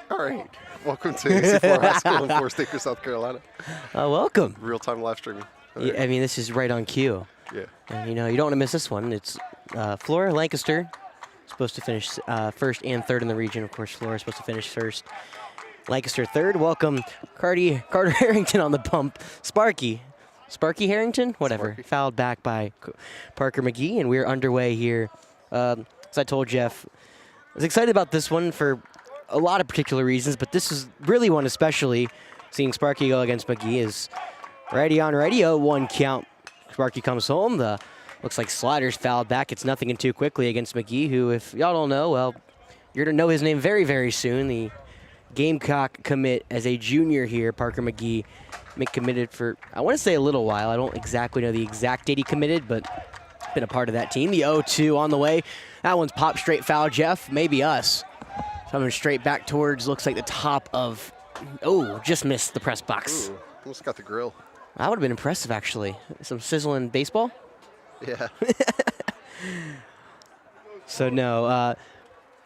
All right. Welcome to AC Flora High School in Forest Acres, South Carolina. Welcome. Real-time live streaming. Yeah, I mean, this is right on cue. Yeah. And, you know, you don't want to miss this one. It's Flora, Lancaster, supposed to finish first and third in the region. Of course, Flora is supposed to finish first. Lancaster third. Welcome, Carter Harrington on the bump. Sparky Harrington? Whatever. Sparky. Fouled back by Parker McGee, and we're underway here. As I told Jeff, I was excited about this one for a lot of particular reasons, but this is really one especially. Seeing Sparky go against McGee is righty on righty, 0-1 count. Sparky comes home. Looks like Sliders fouled back. It's 0-2 quickly against McGee, who, if y'all don't know, well, you're going to know his name very, very soon. The Gamecock commit as a junior here, Parker McGee, committed for, I want to say a little while. I don't exactly know the exact date he committed, but been a part of that team. The 0-2 on the way. That one's popped straight foul, Jeff. Maybe us. Coming straight back towards, looks like the top of, just missed the press box. Ooh, almost got the grill. That would have been impressive, actually. Some sizzling baseball. Yeah. So, no,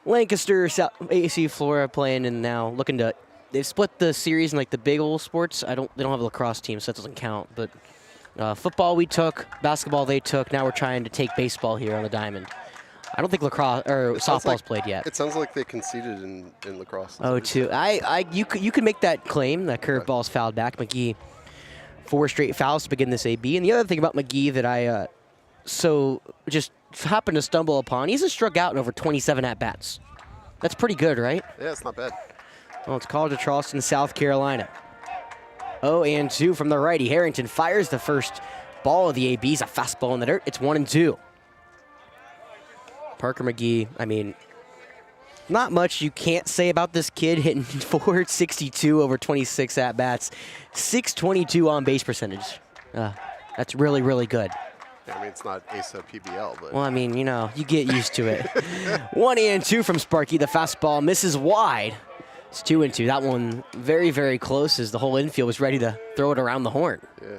Lancaster, AC Flora playing, and now looking to, they've split the series in like the big old sports. They don't have a lacrosse team, so that doesn't count. But football we took, basketball they took. Now we're trying to take baseball here on the diamond. I don't think lacrosse or softball's played yet. It sounds like they conceded in lacrosse. 0-2. You could make that claim. That curveball's fouled back. McGee, 4 straight fouls to begin this AB. And the other thing about McGee that I just happened to stumble upon, he hasn't struck out in over 27 at-bats. That's pretty good, right? Yeah, it's not bad. Well, it's College of Charleston, South Carolina. 0-2 from the righty. Harrington fires the first ball of the AB's a fastball in the dirt. It's 1-2. Parker McGee, I mean, not much you can't say about this kid hitting 462 over 26 at-bats, 622 on-base percentage. That's really, really good. Yeah, I mean, it's not ASA PBL, but... Well, I mean, you know, you get used to it. 1-2 from Sparky. The fastball misses wide. It's 2-2. That one very, very close as the whole infield was ready to throw it around the horn. Yeah.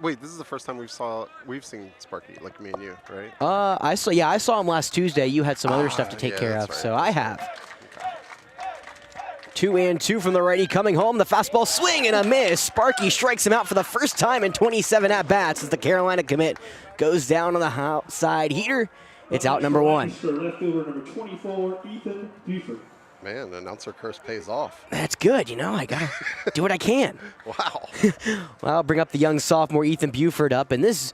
Wait, this is the first time we've seen Sparky, like me and you, right? I saw him last Tuesday. You had some other stuff to take care of, right. so I have. 2-2 from the righty coming home. The fastball swing and a miss. Sparky strikes him out for the first time in 27 at-bats as the Carolina commit goes down on the outside heater. It's out number 1. Left fielder number 24, Ethan Buford. Man, the announcer curse pays off. That's good, you know. I gotta do what I can. Wow. Well, I'll bring up the young sophomore Ethan Buford up, and this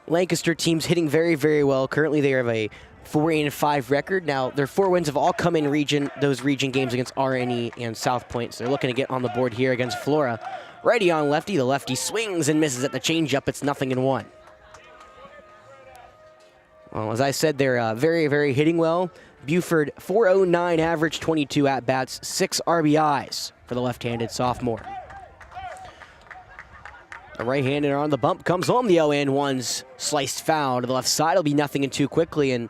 Lancaster team's hitting very, very well. Currently, they have a 4-5 record. Now, their 4 wins have all come in those region games against RNE and South Point. So they're looking to get on the board here against Flora. Righty on lefty. The lefty swings and misses at the changeup. It's 0-1. Well, as I said, they're very, very hitting well. Buford, 409 average, 22 at-bats, 6 RBIs for the left-handed sophomore. The right-handed on the bump comes home. The 0-1's sliced foul to the left side. It'll be 0-2 quickly. And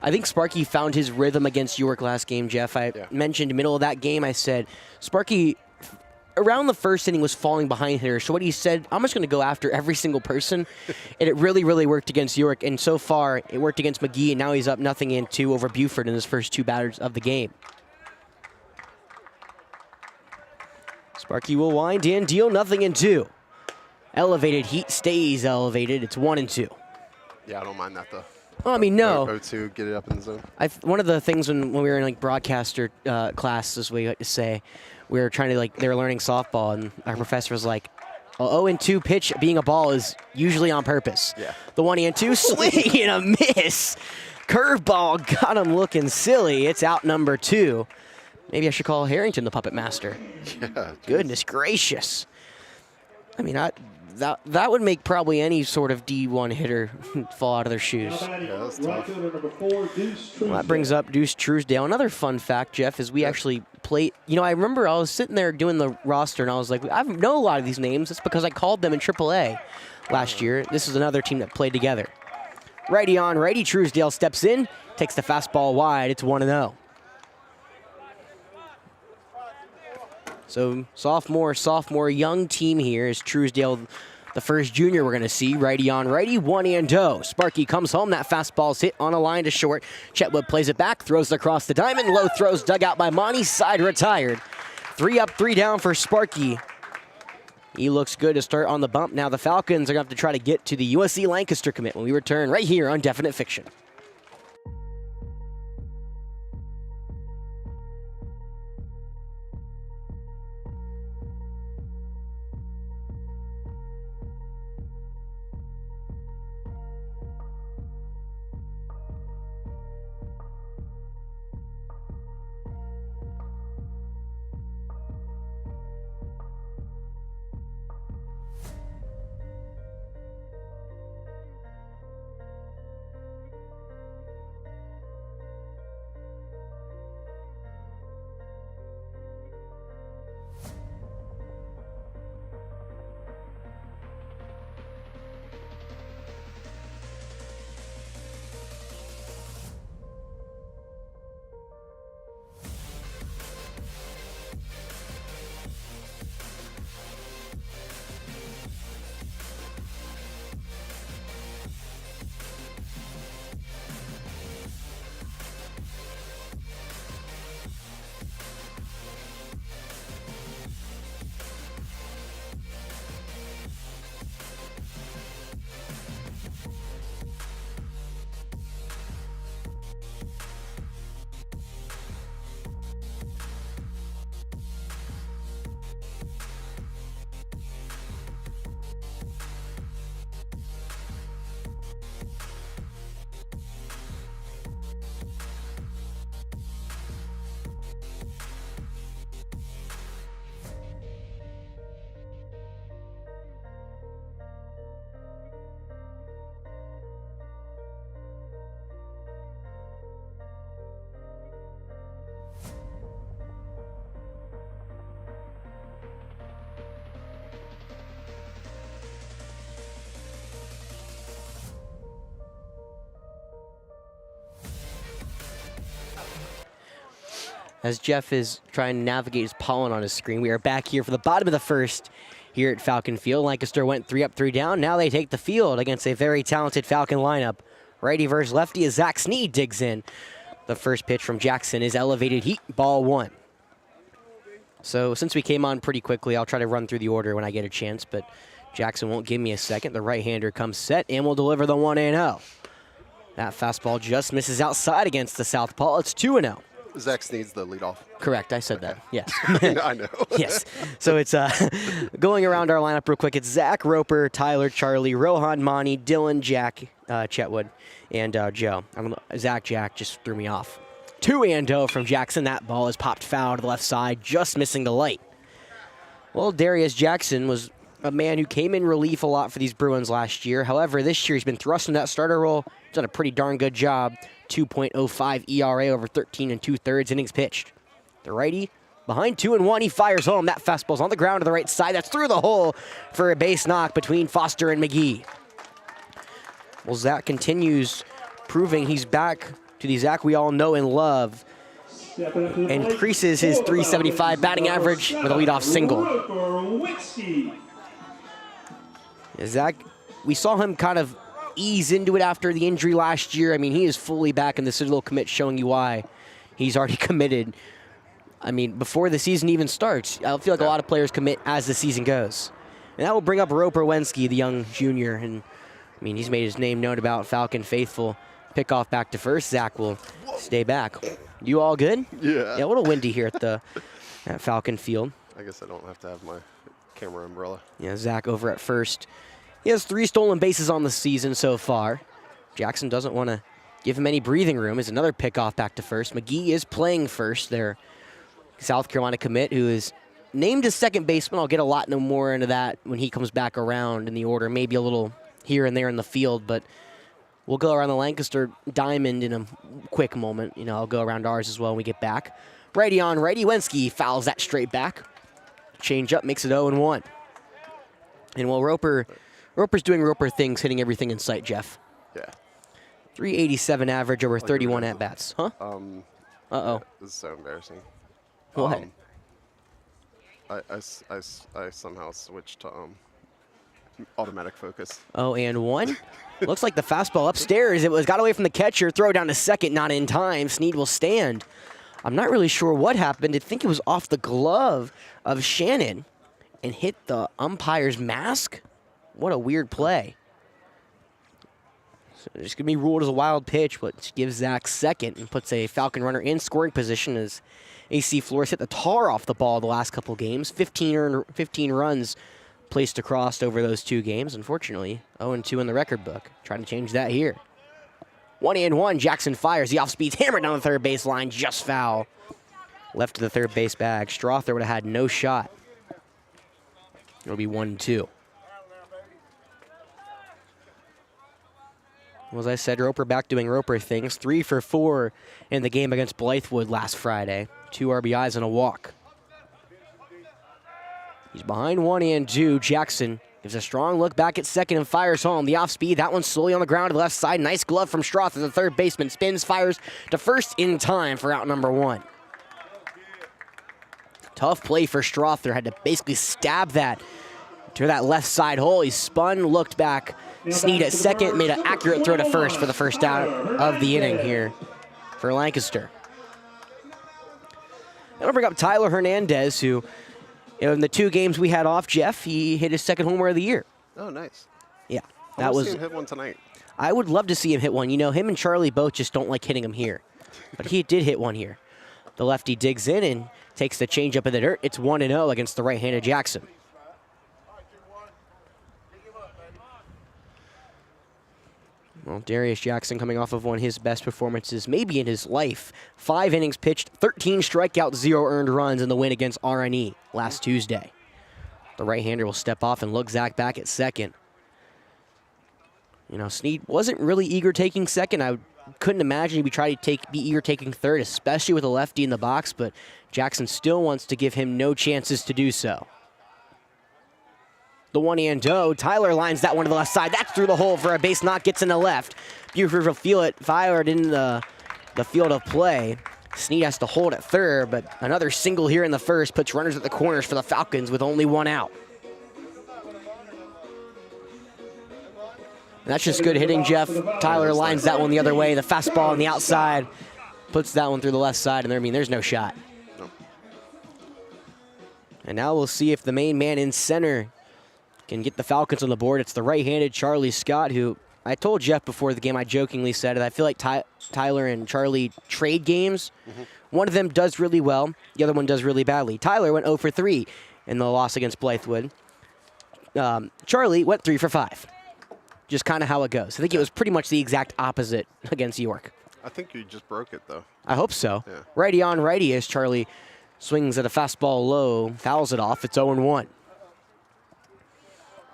I think Sparky found his rhythm against York last game, Jeff. I mentioned middle of that game, I said, Sparky, around the first inning, was falling behind hitters. So what he said, I'm just going to go after every single person. And it really, really worked against York. And so far, it worked against McGee, and now he's up 0-2 over Buford in his first 2 batters of the game. Sparky will wind in, deal 0-2. Elevated heat stays elevated. It's 1-2. Yeah, I don't mind that, though. Well, I mean, no. 0-2, get it up in the zone. One of the things when we were in like broadcaster class, as we like to say, we were trying to they were learning softball, and our professor was like, 0-2 pitch being a ball is usually on purpose. Yeah. The 1-2 swing and a miss. Curveball got him looking silly. It's out number 2. Maybe I should call Harrington the puppet master. Yeah. Geez. Goodness gracious. I mean, that would make probably any sort of D1 hitter fall out of their shoes. Yeah, that's tough. Well, that brings up Deuce Truesdale. Another fun fact, Jeff, is we actually played. You know, I remember I was sitting there doing the roster, and I was like, I know a lot of these names. It's because I called them in AAA last year. This is another team that played together. Righty on righty. Truesdale steps in, takes the fastball wide. It's 1-0. So sophomore young team here as Truesdale, The first junior we're going to see, righty on righty, 1-0. Sparky comes home. That fastball's hit on a line to short. Chetwood plays it back, throws it across the diamond. Low throws dug out by Monty. Side retired. 3 up, 3 down for Sparky. He looks good to start on the bump. Now the Falcons are going to have to try to get to the USC Lancaster commit when we return right here on Definite Fiction. As Jeff is trying to navigate his pollen on his screen, we are back here for the bottom of the first here at Falcon Field. Lancaster went 3 up, 3 down. Now they take the field against a very talented Falcon lineup. Righty versus lefty as Zach Sneed digs in. The first pitch from Jackson is elevated heat, ball 1. So since we came on pretty quickly, I'll try to run through the order when I get a chance, but Jackson won't give me a second. The right-hander comes set and will deliver the 1-0. That fastball just misses outside against the southpaw. It's 2-0. Zach Sneed's the leadoff. Correct, I said that, yes. I know. Yes, so it's going around our lineup real quick. It's Zach, Roper, Tyler, Charlie, Rohan, Monty, Dylan, Jack, Chetwood, and Joe. I don't know, Zach, Jack just threw me off. 2-0 from Jackson. That ball is popped foul to the left side, just missing the light. Well, Darius Jackson was a man who came in relief a lot for these Bruins last year. However, this year he's been thrust in that starter role. He's done a pretty darn good job. 2.05 ERA over 13 2/3 innings pitched. The righty behind 2-1. He fires home. That fastball's on the ground to the right side. That's through the hole for a base knock between Foster and McGee. Well, Zach continues proving he's back to the Zach we all know and love. Increases his .375 batting average with a leadoff single. Zach, we saw him kind of ease into it after the injury last year. I mean, he is fully back in the Citadel commit, showing you why he's already committed. I mean, before the season even starts, I feel like a lot of players commit as the season goes. And that will bring up Roper Wensky, the young junior. And, I mean, he's made his name known about Falcon faithful. Pick off back to first. Zach will stay back. You all good? Yeah. Yeah, a little windy here at Falcon Field. I guess I don't have to have my camera umbrella. Yeah, Zach over at first. He has 3 stolen bases on the season so far. Jackson doesn't want to give him any breathing room. Is another pickoff back to first. McGee is playing first. Their South Carolina commit, who is named as second baseman. I'll get a lot more into that when he comes back around in the order. Maybe a little here and there in the field, but we'll go around the Lancaster diamond in a quick moment. You know, I'll go around ours as well when we get back. Righty on righty. Wensky fouls that straight back. Change up, makes it 0-1. And while Roper's doing Roper things, hitting everything in sight, Jeff. Yeah. 387 average over 31 at-bats. Huh? Uh-oh. This is so embarrassing. What? I somehow switched to Automatic focus. 0-1. Looks like the fastball upstairs. It got away from the catcher. Throw down to second, not in time. Snead will stand. I'm not really sure what happened. I think it was off the glove of Shannon and hit the umpire's mask. What a weird play. So it's going to be ruled as a wild pitch, but gives Zach second and puts a Falcon runner in scoring position as AC Flores hit the tar off the ball the last couple games. 15 runs placed across over those 2 games. Unfortunately, 0-2 in the record book. Trying to change that here. 1-1, Jackson fires. The off-speed's hammered down the third base line, just foul. Left to the third base bag. Strother would have had no shot. It'll be 1-2. Well, as I said, Roper back doing Roper things. 3 for 4 in the game against Blythewood last Friday. 2 RBIs and a walk. He's behind 1-2. Jackson gives a strong look back at second and fires home. The off-speed, that one's slowly on the ground to the left side. Nice glove from Strother, the third baseman. Spins, fires to first in time for out number 1. Tough play for Strother. Had to basically stab that to that left side hole. He spun, looked back. Snead at second, made an accurate throw to first for the first out of the inning here for Lancaster. And I'll bring up Tyler Hernandez, who, in the 2 games we had off, Jeff, he hit his second homer of the year. Oh, nice. Yeah, that was. See him hit one tonight. I would love to see him hit one. You know, him and Charlie both just don't like hitting him here, but he did hit one here. The lefty digs in and takes the changeup in the dirt. It's 1-0 against the right-handed Jackson. Well, Darius Jackson coming off of one of his best performances maybe in his life. 5 innings pitched, 13 strikeouts, 0 earned runs in the win against RNE last Tuesday. The right-hander will step off and look Zach back at second. You know, Snead wasn't really eager taking second. I couldn't imagine he'd be eager taking third, especially with a lefty in the box, but Jackson still wants to give him no chances to do so. The 1-0. Tyler lines that one to the left side. That's through the hole for a base knock. Gets in the left. Buford will feel it. Fired in the field of play. Snead has to hold at third, but another single here in the first puts runners at the corners for the Falcons with only 1 out. And that's just good hitting, Jeff. Tyler lines that one the other way. The fastball on the outside puts that one through the left side, and there's no shot. No. And now we'll see if the main man in center can get the Falcons on the board. It's the right-handed Charlie Scott, who I told Jeff before the game, I jokingly said it, I feel like Tyler and Charlie trade games. Mm-hmm. One of them does really well. The other one does really badly. Tyler went 0 for 3 in the loss against Blythewood. Charlie went 3 for 5. Just kind of how it goes. I think it was pretty much the exact opposite against York. I think you just broke it, though. I hope so. Yeah. Righty on righty as Charlie swings at a fastball low, fouls it off. It's 0-1.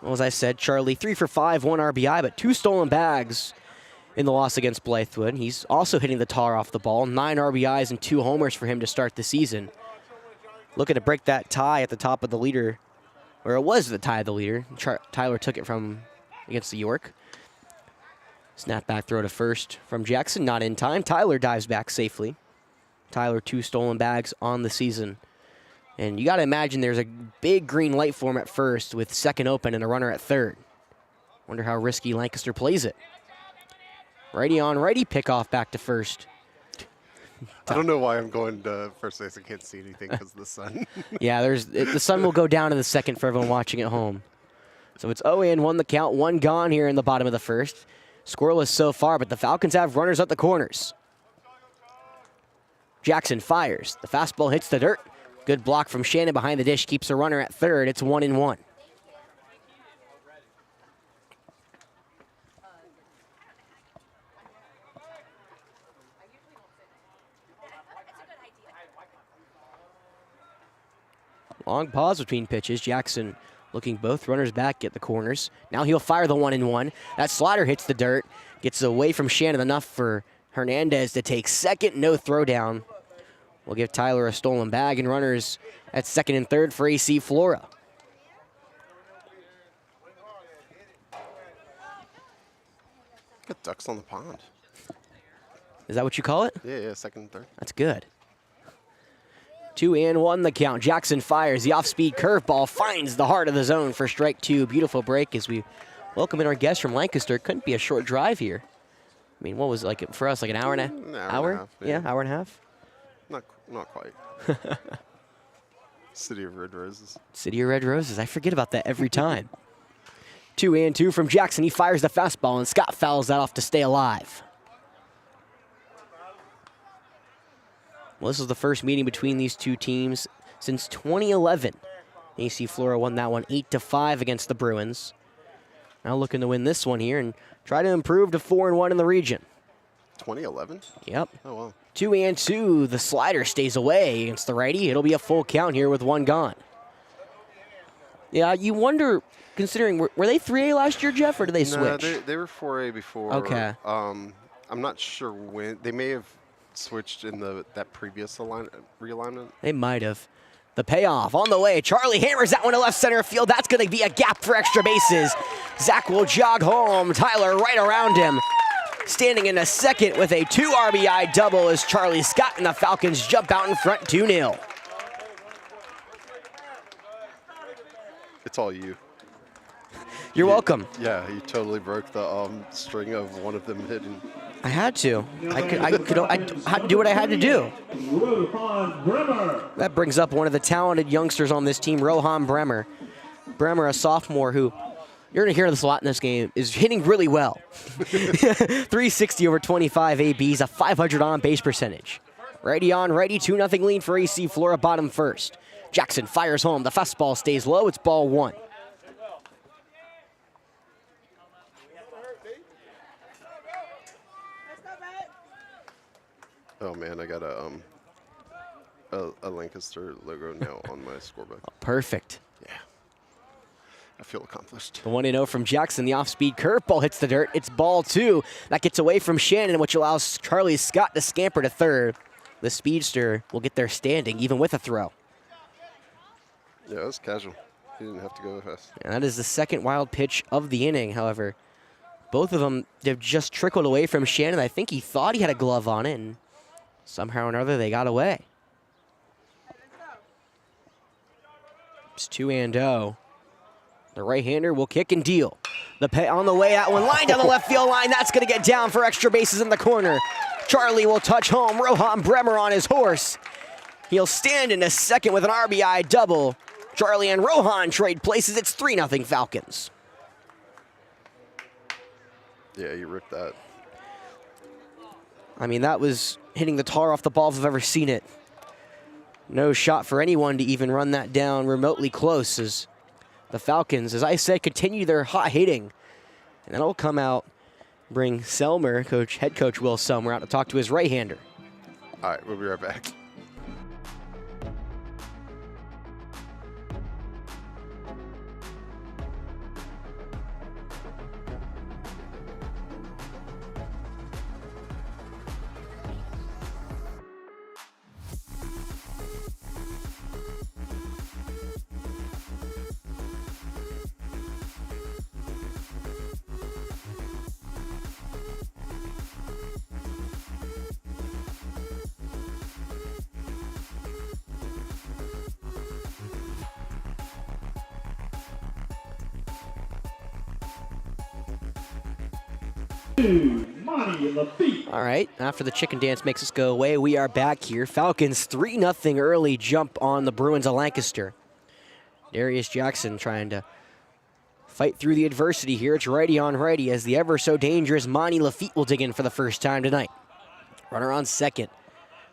Well, as I said, Charlie 3 for 5, 1 RBI, but 2 stolen bags in the loss against Blythewood. He's also hitting the tar off the ball. 9 RBIs and 2 homers for him to start the season. Looking to break that tie at the top of the leader, or it was the tie of the leader. Tyler took it from against the York. Snap back throw to first from Jackson, not in time. Tyler dives back safely. Tyler 2 stolen bags on the season. And you got to imagine there's a big green light for him at first with second open and a runner at third. Wonder how risky Lancaster plays it. Righty on righty, pickoff back to first. I don't know why I'm going to first base. I can't see anything because of the sun. Yeah, the sun will go down in the second for everyone watching at home. So it's 0-1 the count, 1 gone here in the bottom of the first. Scoreless so far, but the Falcons have runners at the corners. Jackson fires. The fastball hits the dirt. Good block from Shannon behind the dish. Keeps a runner at third. It's 1-1. Long pause between pitches. Jackson looking both runners back at the corners. Now he'll fire the 1-1. That slider hits the dirt. Gets away from Shannon enough for Hernandez to take second. No throwdown. We'll give Tyler a stolen bag and runners at second and third for AC Flora. Got ducks on the pond. Is that what you call it? Yeah, second and third. That's good. 2-1 the count. Jackson fires the off-speed curveball, finds the heart of the zone for strike 2. Beautiful break as we welcome in our guest from Lancaster. Couldn't be a short drive here. I mean, what was it like for us, like an hour and a half, yeah, hour and a half? Not quite. City of Red Roses. City of Red Roses. I forget about that every time. 2-2 from Jackson. He fires the fastball, and Scott fouls that off to stay alive. Well, this was the first meeting between these two teams since 2011. AC Flora won that one 8-5 against the Bruins. Now looking to win this one here and try to improve to 4-1 in the region. 2011? Yep. Oh, wow. 2-2. The slider stays away against the righty. It'll be a full count here with one gone. Yeah, you wonder, considering, were they 3A last year, Jeff, or did they switch? No, they were 4A before. Okay. I'm not sure when. They may have switched in that previous realignment. They might have. The payoff on the way. Charlie hammers that one to left center field. That's going to be a gap for extra bases. Zach will jog home. Tyler right around him. Standing in a second with a 2 RBI double as Charlie Scott and the Falcons jump out in front 2-0. It's all you. You're welcome. Yeah, you totally broke the string of one of them hitting. I had to. I had to do what I had to do. Rohan Bremer. That brings up one of the talented youngsters on this team, Rohan Bremer. Bremer, a sophomore who, you're going to hear this a lot in this game, is hitting really well. 360 over 25 ABs, a 500 on-base percentage. Righty on righty, 2-0 lead for AC Flora, bottom first. Jackson fires home. The fastball stays low. It's ball 1. Oh man, I got a Lancaster logo now on my scorebook. Perfect. Yeah, I feel accomplished. The 1-0 from Jackson. The off-speed curveball hits the dirt. It's ball 2. That gets away from Shannon, which allows Charlie Scott to scamper to third. The speedster will get there standing, even with a throw. Yeah, it was casual. He didn't have to go fast. And that is the second wild pitch of the inning. However, both of them have just trickled away from Shannon. I think he thought he had a glove on it, and somehow or another they got away. It's 2-0. The right-hander will kick and deal. The pay on the way, that one line down the left field line. That's going to get down for extra bases in the corner. Charlie will touch home. Rohan Bremer on his horse. He'll stand in a second with an RBI double. Charlie and Rohan trade places. It's 3-0 Falcons. Yeah, you ripped that. I mean, that was hitting the tar off the ball if I've ever seen it. No shot for anyone to even run that down remotely close as the Falcons, as I said, continue their hot hitting. And that'll come out, bring Selmer, head coach Will Selmer, out to talk to his right-hander. All right, we'll be right back. Money in the feet. All right, after the chicken dance makes us go away, we are back here. Falcons 3-0 early jump on the Bruins of Lancaster. Darius Jackson trying to fight through the adversity here. It's righty on righty as the ever so dangerous Monty Lafitte will dig in for the first time tonight. Runner on second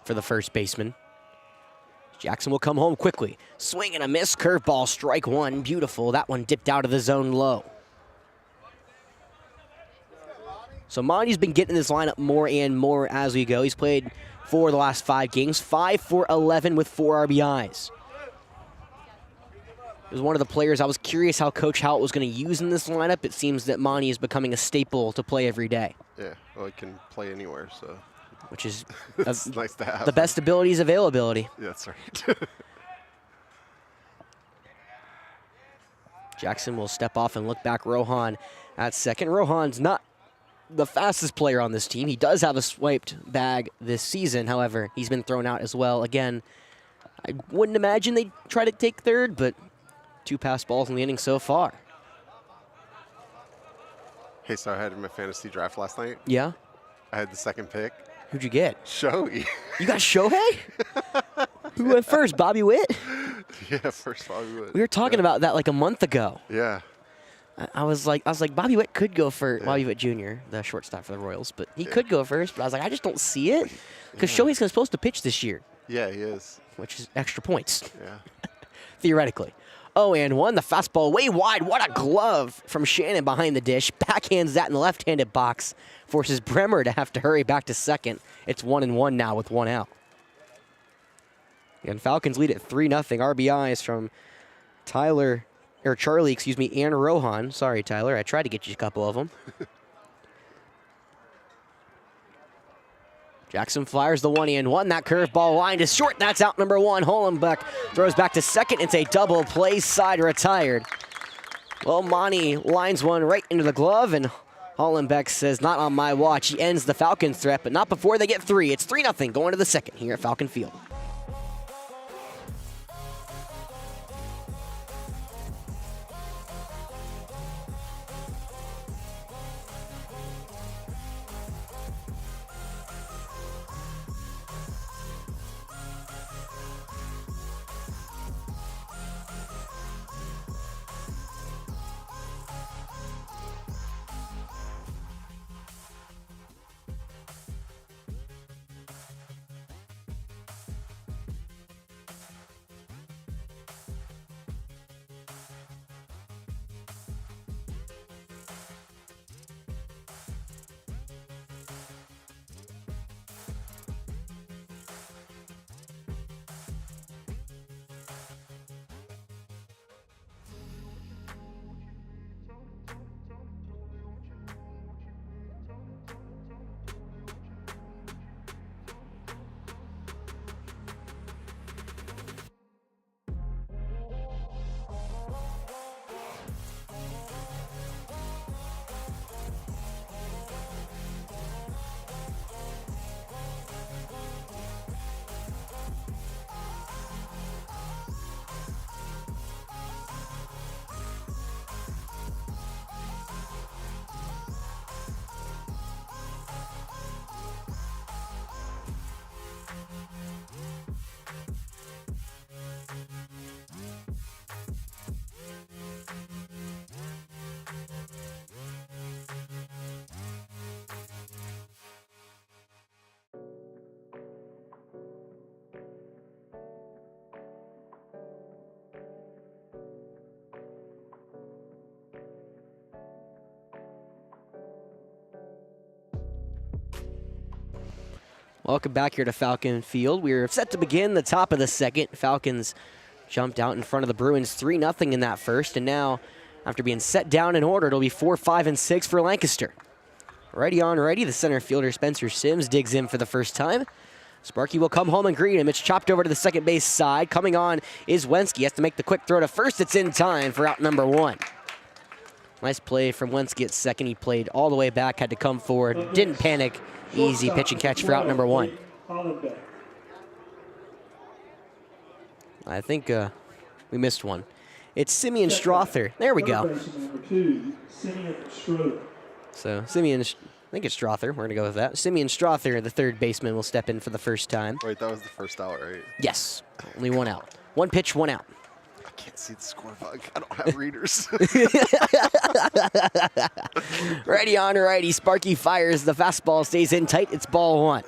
for the first baseman. Jackson will come home quickly. Swing and a miss, curveball, strike 1, beautiful. That one dipped out of the zone low. So Monty's been getting this lineup more and more as we go. He's played 4 of the last 5 games, 5 for 11 with 4 RBIs. He was one of the players I was curious how Coach Howell was going to use in this lineup. It seems that Monty is becoming a staple to play every day. Yeah, well, he can play anywhere, so. Which is it's nice to have. The best ability is availability. Yeah, that's right. Jackson will step off and look back Rohan at second. Rohan's not the fastest player on this team. He does have a swiped bag this season. However, he's been thrown out as well. Again, I wouldn't imagine they'd try to take third, but 2 pass balls in the inning so far. Hey, so I had my fantasy draft last night. Yeah? I had the second pick. Who'd you get? Shoei. You got Shohei? Who went first? Bobby Witt? Yeah, first Bobby Witt. We were talking about that like a month ago. Yeah. I was like, Bobby Witt could go first. Bobby Witt Jr., the shortstop for the Royals, but he could go first. But I was like, I just don't see it because Shohei's supposed to pitch this year, Yeah, he is. which is extra points Yeah. theoretically. 0-1, the fastball way wide. What a glove from Shannon behind the dish. Backhands that in the left-handed box, forces Bremer to have to hurry back to second. It's 1-1 now with 1 out. And Falcons lead at 3-0. RBIs from Charlie, and Rohan. Sorry, Tyler. I tried to get you a couple of them. Jackson fires the 1-1. That curveball line is short. That's out number 1. Hollenbeck throws back to second. It's a double play, side retired. Well, Monty lines one right into the glove, and Hollenbeck says, not on my watch. He ends the Falcons threat, but not before they get 3. It's 3-0 going to the second here at Falcon Field. Welcome back here to Falcon Field. We're set to begin the top of the second. Falcons jumped out in front of the Bruins 3-0 in that first, and now after being set down in order, it'll be 4, 5, and 6 for Lancaster. Righty on righty, the center fielder Spencer Sims digs in for the first time. Sparky will come home and greet him. It's chopped over to the second base side. Coming on is Wensky. He has to make the quick throw to first. It's in time for out number 1. Nice play from Wensky at second. He played all the way back, had to come forward, didn't panic. Easy pitch and catch for out number 1. I think we missed one. It's Simeon Strother. There we go. So Simeon, I think it's Strother. We're going to go with that. Simeon Strother, the third baseman, will step in for the first time. Wait, that was the first out, right? Yes, only 1 out. 1 pitch, 1 out. I can't see the score bug. I don't have readers. Righty on righty. Sparky fires. The fastball stays in tight. It's ball 1.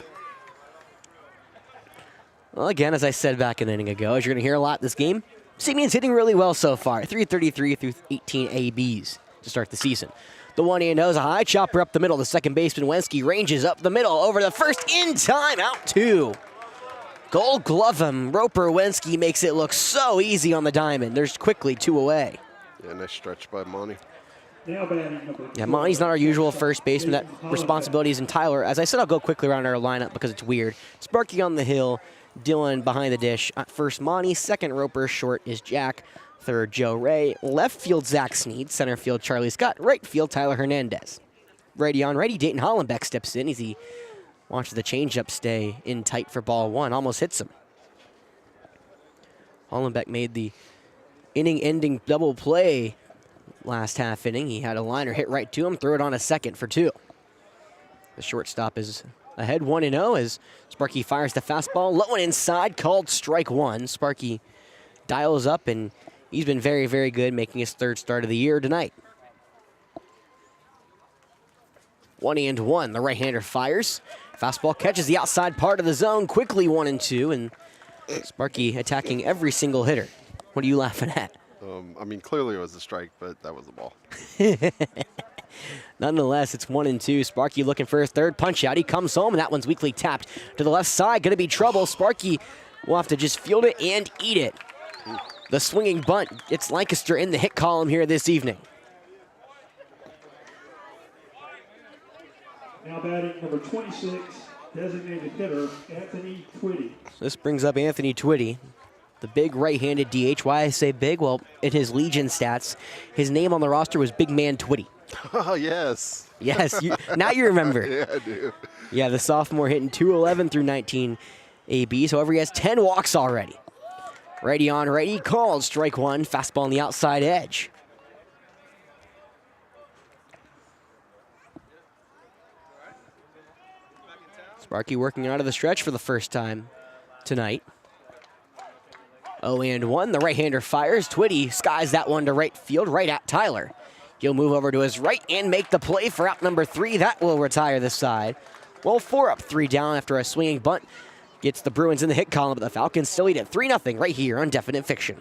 Well, again, as I said back an inning ago, as you're going to hear a lot this game, Simeon's hitting really well so far. 333 through 18 ABs to start the season. The 1-0 is a high chopper up the middle. The second baseman, Wensky, ranges up the middle over the first in time. Out 2. Gold glove him. Roper Wensky makes it look so easy on the diamond. There's quickly 2 away. Yeah, nice stretch by Monty. Yeah, Monty's not our usual first baseman. That responsibility is in Tyler. As I said, I'll go quickly around our lineup because it's weird. Sparky on the hill. Dylan behind the dish. First Monty. Second Roper. Short is Jack. Third Joe Ray. Left field Zach Sneed. Center field Charlie Scott. Right field Tyler Hernandez. Righty on righty. Dayton Hollenbeck steps in. He watches the changeup stay in tight for ball 1. Almost hits him. Hollenbeck made the inning-ending double play last half inning. He had a liner hit right to him, threw it on a second for 2. The shortstop is ahead 1-0 as Sparky fires the fastball. Low and inside, called strike 1. Sparky dials up, and he's been very, very good, making his 3rd start of the year tonight. 1-1, the right-hander fires. Fastball catches the outside part of the zone, quickly 1-2, and Sparky attacking every single hitter. What are you laughing at? I mean, clearly it was a strike, but that was a ball. Nonetheless, it's 1-2. Sparky looking for his 3rd punch out. He comes home, and that one's weakly tapped to the left side. Going to be trouble. Sparky will have to just field it and eat it. The swinging bunt gets Lancaster in the hit column here this evening. Now batting number 26, designated hitter, Anthony Twitty. This brings up Anthony Twitty, the big right-handed DH. Why I say big? Well, in his Legion stats, his name on the roster was Big Man Twitty. Oh, yes. Yes, now you remember. Yeah, I do. Yeah, the sophomore hitting .211 through 19 ABs. However, he has 10 walks already. Righty on righty, called strike 1. Fastball on the outside edge. Sparky working out of the stretch for the first time tonight. 0-1, the right-hander fires. Twitty skies that one to right field, right at Tyler. He'll move over to his right and make the play for out number 3. That will retire the side. Well, 4 up, 3 down after a swinging bunt. Gets the Bruins in the hit column, but the Falcons still lead at 3-0 right here on Definite Fiction.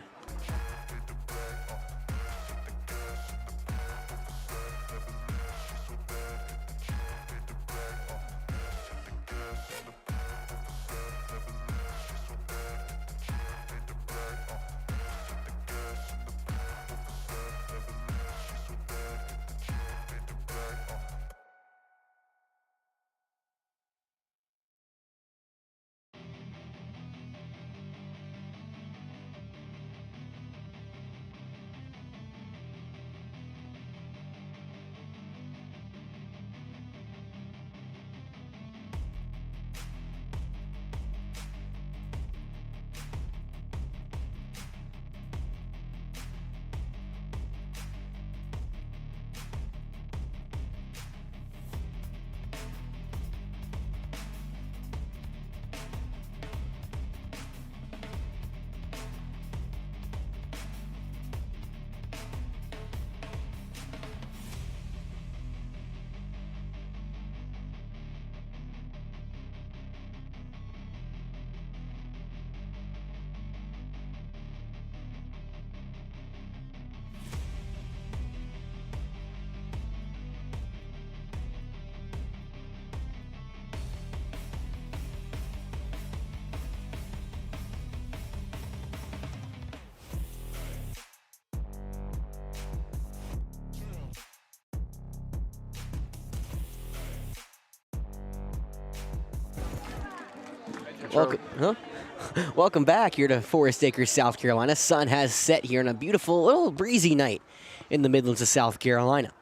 Welcome back here to Forest Acres, South Carolina. Sun has set here on a beautiful, little breezy night in the Midlands of South Carolina.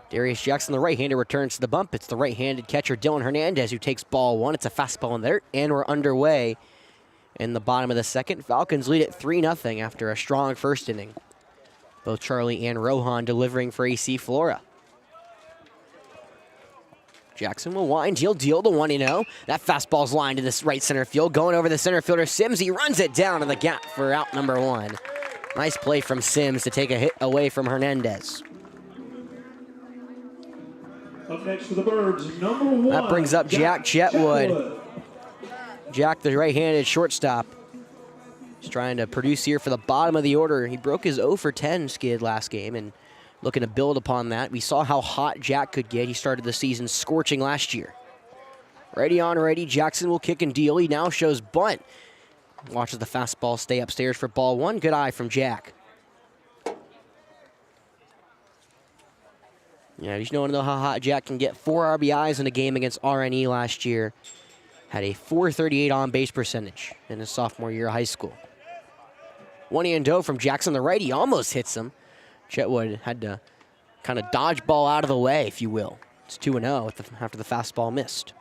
Darius Jackson, the right-hander, returns to the bump. It's the right-handed catcher, Dylan Hernandez, who takes ball 1. It's a fastball in there, and we're underway in the bottom of the second. Falcons lead at 3-0 after a strong first inning. Both Charlie and Rohan delivering for AC Flora. Jackson will wind, he'll deal the 1-0. That fastball's lined to this right center field. Going over the center fielder, Sims. He runs it down in the gap for out number 1. Nice play from Sims to take a hit away from Hernandez. Up next for the Birds, number 1. That brings up Jack Chetwood. Jack, the right-handed shortstop. He's trying to produce here for the bottom of the order. He broke his 0 for 10 skid last game and looking to build upon that. We saw how hot Jack could get. He started the season scorching last year. Ready on ready. Jackson will kick and deal. He now shows bunt. Watches the fastball stay upstairs for ball 1. Good eye from Jack. Yeah, you want to know how hot Jack can get. 4 RBIs in a game against RNE last year. Had a .438 on-base percentage in his sophomore year of high school. 1-0 from Jackson, the righty. Almost hits him. Chetwood had to kind of dodge ball out of the way, if you will. It's 2-0 after the fastball missed.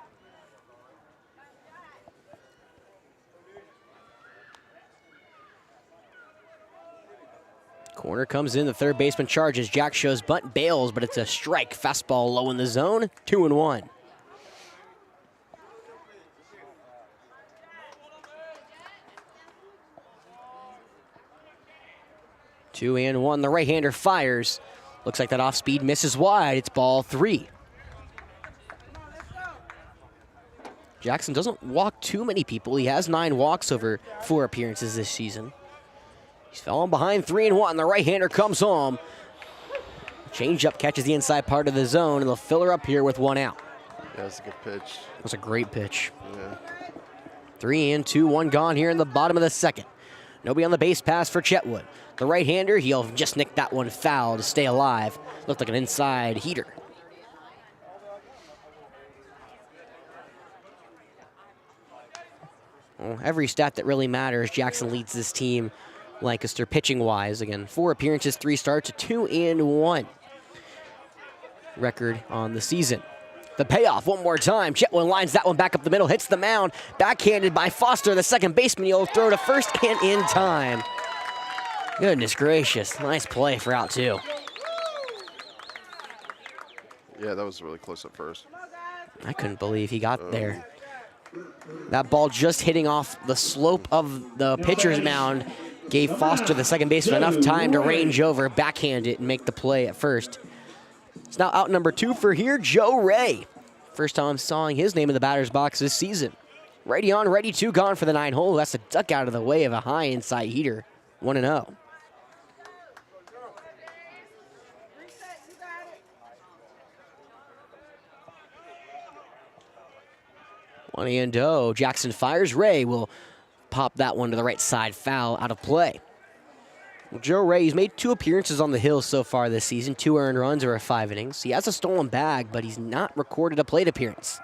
Corner comes in, the third baseman charges. Jack shows bunt, bails, but it's a strike. Fastball low in the zone, 2-1. Two and one. The right-hander fires. Looks like that off-speed misses wide. It's ball 3. Jackson doesn't walk too many people. He has 9 walks over 4 appearances this season. He's falling behind 3-1. The right-hander comes home. Changeup catches the inside part of the zone, and they'll fill her up here with 1 out. Yeah, that's a good pitch. That's a great pitch. Yeah. 3-2, 1 gone here in the bottom of the second. Nobody on the base pass for Chetwood. The right-hander, he'll just nick that one foul to stay alive. Looked like an inside heater. Well, every stat that really matters, Jackson leads this team, Lancaster, pitching-wise. Again, 4 appearances, 3 starts, a 2-1 record on the season. The payoff one more time. Chetwood lines that one back up the middle, hits the mound. Backhanded by Foster, the second baseman. He'll throw to first and in time. Goodness gracious. Nice play for out 2. Yeah, that was really close at first. I couldn't believe he got there. That ball just hitting off the slope of the pitcher's mound gave Foster, the second baseman, enough time to range over, backhand it, and make the play at first. It's now out number 2 for here, Joe Ray. First time sawing his name in the batter's box this season. Righty on, ready, 2 gone for the 9-hole. That's a duck out of the way of a high inside heater. 1-0. One and oh. Jackson fires. Ray will pop that one to the right side, foul, out of play. Well, Joe Ray, he's made 2 appearances on the hill so far this season, 2 earned runs over 5 innings. He has a stolen bag, but he's not recorded a plate appearance.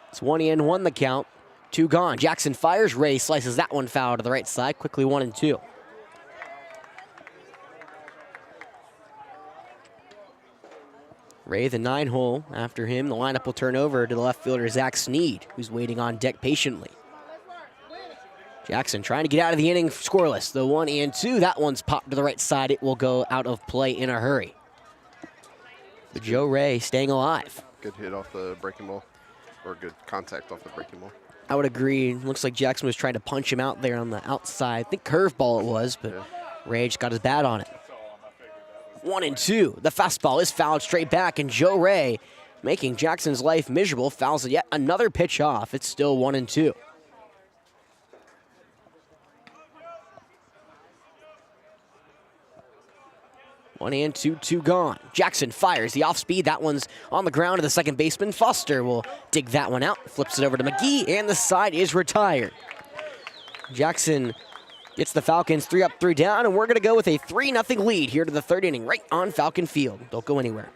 It's 1-1 the count, 2 gone. Jackson fires. Ray slices that one foul to the right side, quickly 1-2. Ray, the 9-hole. After him, the lineup will turn over to the left fielder, Zach Sneed, who's waiting on deck patiently. Jackson trying to get out of the inning scoreless. The 1-2, that one's popped to the right side. It will go out of play in a hurry. But Joe Ray staying alive. Good hit off the breaking ball, or good contact off the breaking ball. I would agree. Looks like Jackson was trying to punch him out there on the outside. I think curveball it was, but yeah. Ray just got his bat on it. 1-2. The fastball is fouled straight back, and Joe Ray, making Jackson's life miserable, fouls yet another pitch off. It's still 1-2. One and two gone. Jackson fires the off-speed. That one's on the ground to the second baseman. Foster will dig that one out, flips it over to McGee, and the side is retired. Jackson gets the Falcons 3 up, 3 down, and we're going to go with a 3-0 lead here to the 3rd inning, right on Falcon Field. Don't go anywhere.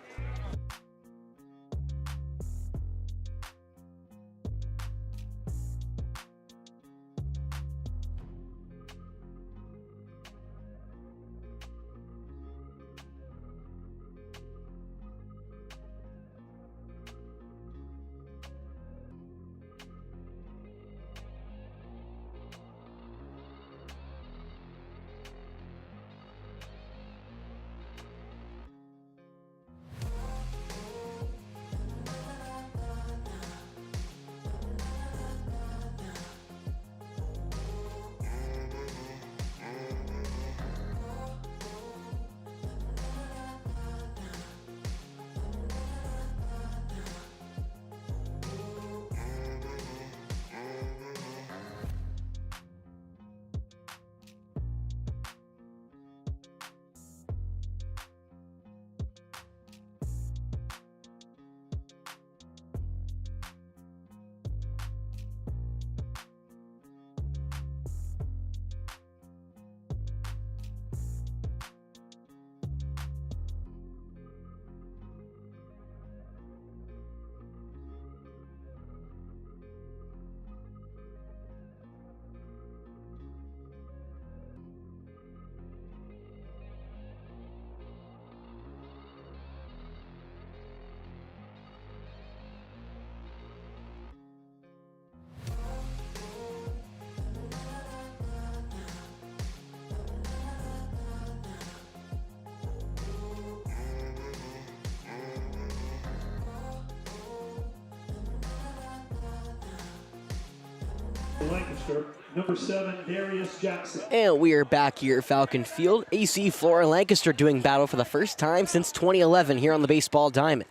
Lancaster, number 7, Darius Jackson. And we are back here at Falcon Field. AC Flora Lancaster doing battle for the first time since 2011 here on the baseball diamond.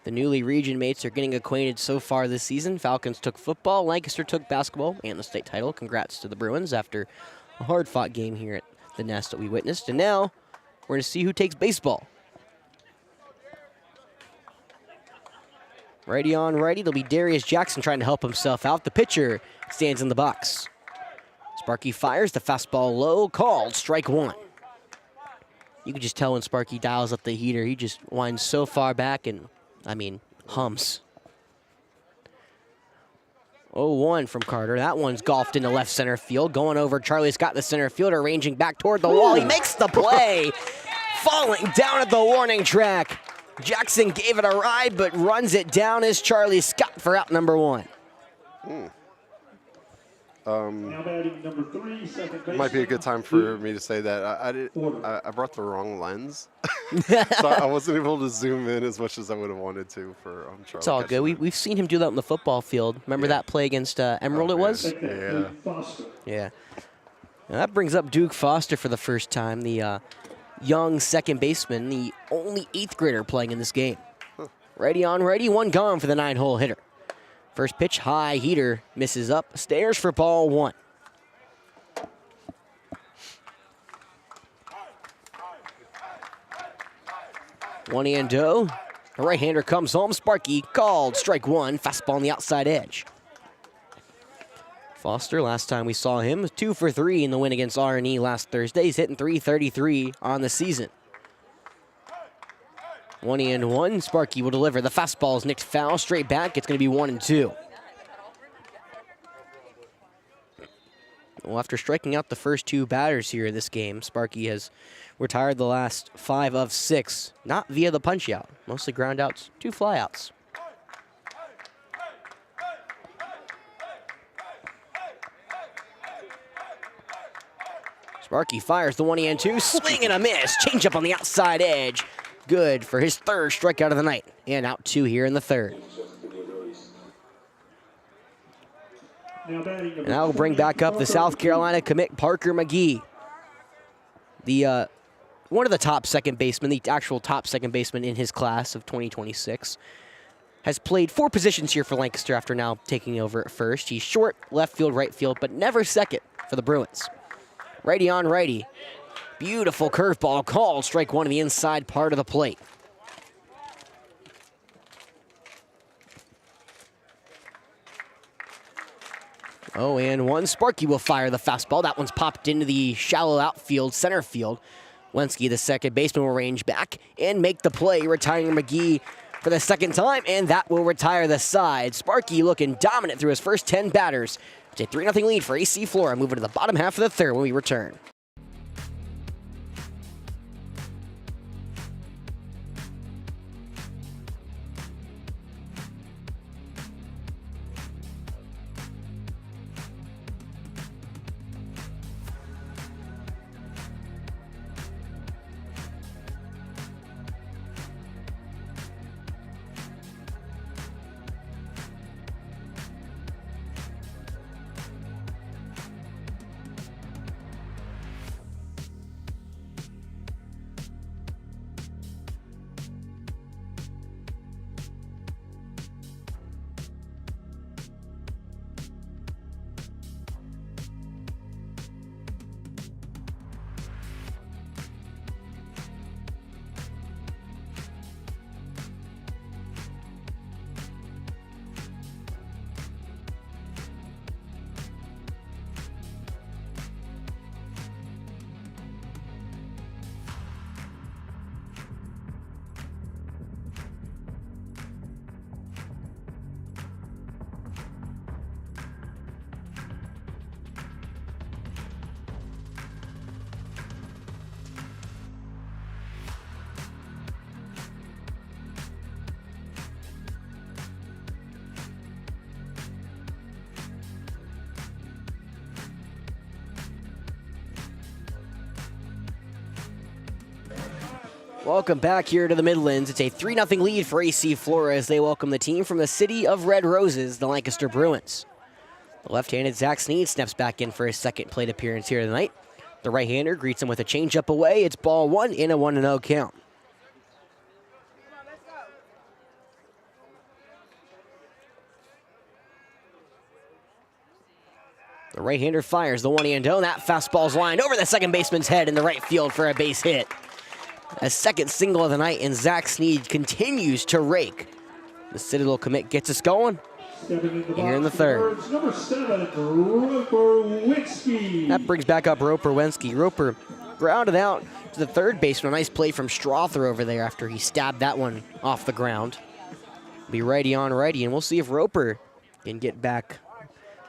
The newly region mates are getting acquainted so far this season. Falcons took football, Lancaster took basketball, and the state title. Congrats to the Bruins after a hard-fought game here at the Nest that we witnessed. And now we're going to see who takes baseball. Righty on righty, there'll be Darius Jackson trying to help himself out. The pitcher stands in the box. Sparky fires, the fastball low, called, strike one. You can just tell when Sparky dials up the heater, he just winds so far back and, hums. 0-1 from Carter. That one's golfed into left center field. Going over Charlie Scott, the center fielder, ranging back toward the wall. He makes the play, falling down at the warning track. Jackson gave it a ride, but runs it down as Charlie Scott for out number one. Now batting number 3, second baseman. Might be a good time for me to say that I brought the wrong lens, so I wasn't able to zoom in as much as I would have wanted to for Charlie. It's all good. We've seen him do that on the football field. Remember that play against Emerald it was? Yeah. Yeah. Now that brings up Duke Foster for the first time, the young second baseman, the only 8th grader playing in this game. Righty on righty, one gone for the 9-hole hitter. First pitch, high heater, misses up, stairs for ball one. One and oh. The right-hander comes home. Sparky called, strike one, fastball on the outside edge. Foster, last time we saw him, was 2 for 3 in the win against R&E last Thursday. He's hitting .333 on the season. 1-1. Sparky will deliver. The fastball is nicked foul, straight back. It's going to be 1-2. Well, after striking out the first 2 batters here in this game, Sparky has retired the last 5 of 6, not via the punch-out, mostly ground outs, 2 flyouts. Sparky fires the 1-2, swing and a miss, changeup on the outside edge. Good for his 3rd strikeout of the night, and out 2 here in the 3rd. And that will bring back up the South Carolina commit Parker McGee. The one of the top second basemen, the actual top second baseman in his class of 2026, has played 4 positions here for Lancaster after now taking over at first. He's short, left field, right field, but never second for the Bruins. Righty on righty. Beautiful curveball called, strike one on the inside part of the plate. Oh, and 1. Sparky will fire the fastball. That one's popped into the shallow outfield, center field. Lenski, the second baseman, will range back and make the play, retiring McGee for the 2nd time, and that will retire the side. Sparky looking dominant through his first 10 batters. It's a 3-0 lead for AC Flora, moving to the bottom half of the 3rd when we return. Welcome back here to the Midlands. It's a 3-0 lead for AC Flora as they welcome the team from the city of Red Roses, the Lancaster Bruins. The left-handed Zach Sneed steps back in for his second plate appearance here tonight. The right-hander greets him with a changeup away. It's ball one in a 1-0 count. The right-hander fires the 1-0. That fastball's lined over the second baseman's head in the right field for a base hit. A second single of the night, and Zach Sneed continues to rake. The Citadel commit gets us going here in the third. Number 7, Roper-Winsky. That brings back up Roper-Winsky. Roper grounded out to the third baseman. A nice play from Strother over there after he stabbed that one off the ground. Be righty on righty, and we'll see if Roper can get back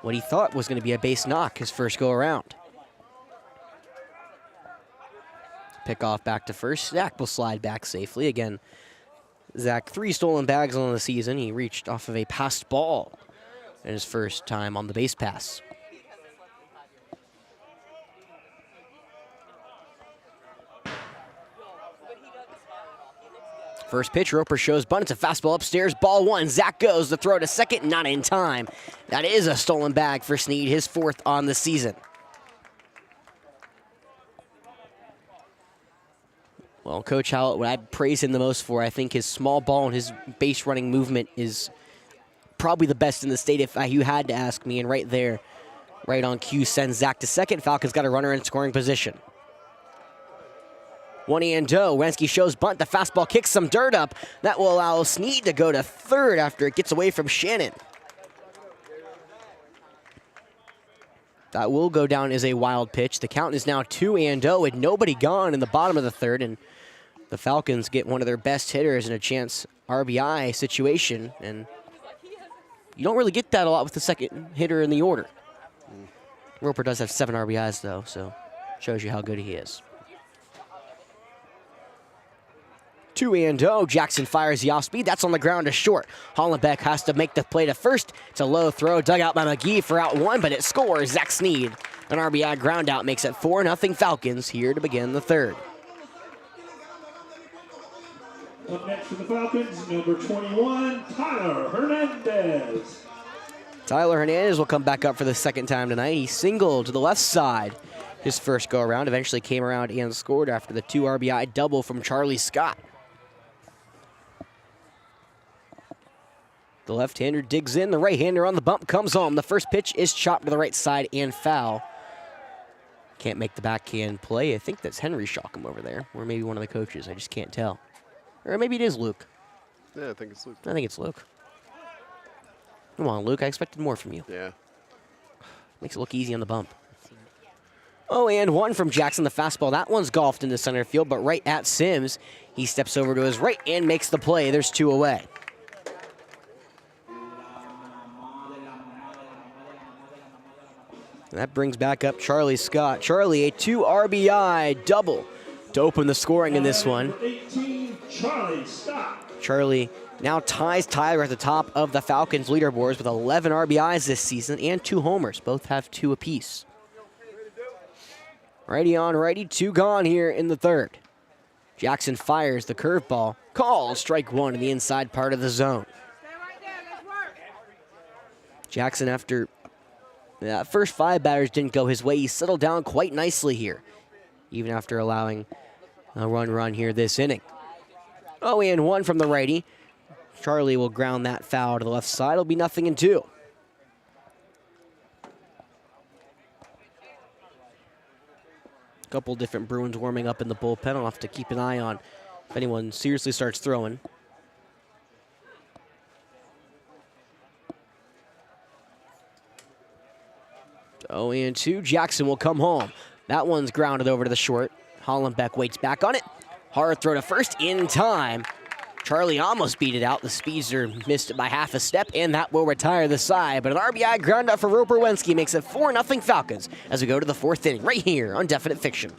what he thought was going to be a base knock his first go around. Pick off back to first. Zach will slide back safely. Again, Zach, 3 stolen bags on the season. He reached off of a passed ball in his first time on the base pass. First pitch, Roper shows bunt. It's a fastball upstairs, ball one. Zach goes, the throw to second, not in time. That is a stolen bag for Sneed, his 4th on the season. Well, Coach Howlett, what I praise him the most for, I think his small ball and his base running movement is probably the best in the state if you had to ask me. And right there, right on cue, sends Zach to second. Falcons got a runner in scoring position. 1-0. Wensky shows bunt. The fastball kicks some dirt up. That will allow Sneed to go to third after it gets away from Shannon. That will go down as a wild pitch. The count is now 2-0 with nobody gone in the bottom of the third, and the Falcons get one of their best hitters in a chance RBI situation, and you don't really get that a lot with the second hitter in the order. Roper does have 7 RBIs though, so shows you how good he is. 2-0. Jackson fires the off-speed. That's on the ground to short. Hollenbeck has to make the play to first. It's a low throw dug out by McGee for out 1, but it scores. Zach Sneed, an RBI ground out, makes it 4-0 Falcons here to begin the third. Up next for the Falcons, number 21, Tyler Hernandez. Tyler Hernandez will come back up for the second time tonight. He singled to the left side his first go-around. Eventually came around and scored after the 2 RBI double from Charlie Scott. The left-hander digs in. The right-hander on the bump comes home. The first pitch is chopped to the right side and foul. Can't make the backhand play. I think that's Henry Shockham over there, or maybe one of the coaches. I just can't tell. Or maybe it is Luke. Yeah, I think it's Luke. I think it's Luke. Come on, Luke. I expected more from you. Yeah. Makes it look easy on the bump. 0-1 from Jackson. The fastball. That one's golfed into center field, but right at Sims. He steps over to his right and makes the play. There's 2 away. That brings back up Charlie Scott. Charlie, a 2 RBI double to open the scoring in this one. 18, Charlie Scott. Charlie now ties Tyler at the top of the Falcons leaderboards with 11 RBIs this season and 2 homers. Both have 2 apiece. Righty on righty, 2 gone here in the third. Jackson fires the curveball. Called strike 1 in the inside part of the zone. Jackson, after the first 5 batters didn't go his way, he settled down quite nicely here, even after allowing a run here this inning. 0-1 from the righty. Charlie will ground that foul to the left side. It'll be 0-2. Couple different Bruins warming up in the bullpen. I'll have to keep an eye on if anyone seriously starts throwing. Oh, and 2. Jackson will come home. That one's grounded over to the short. Hollenbeck waits back on it. Hard throw to first in time. Charlie almost beat it out. The speedster missed it by half a step, and that will retire the side. But an RBI ground out for Roper-Wensky makes it 4-0 Falcons as we go to the 4th inning right here on Definite Fiction.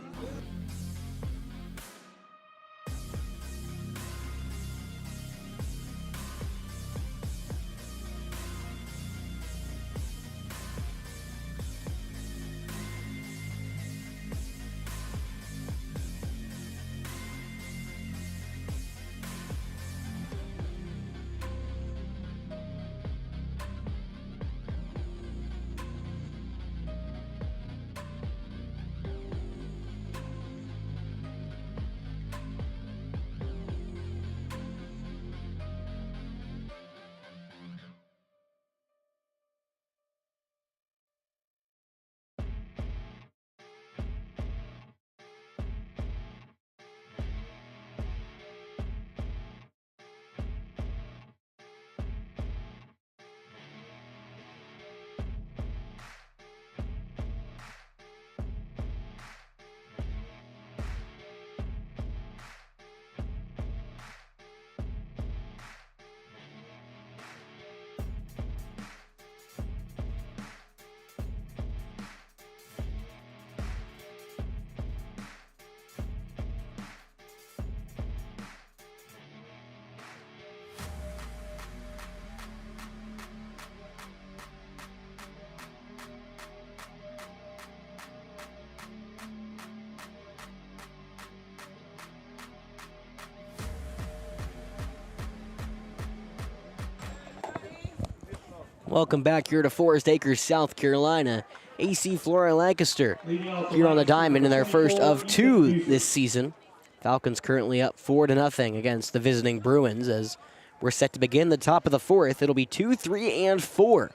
Welcome back here to Forest Acres, South Carolina. AC Flora Lancaster here on the diamond in their first of 2 this season. Falcons currently up 4-0 against the visiting Bruins as we're set to begin the top of the 4th. It'll be 2, 3, and 4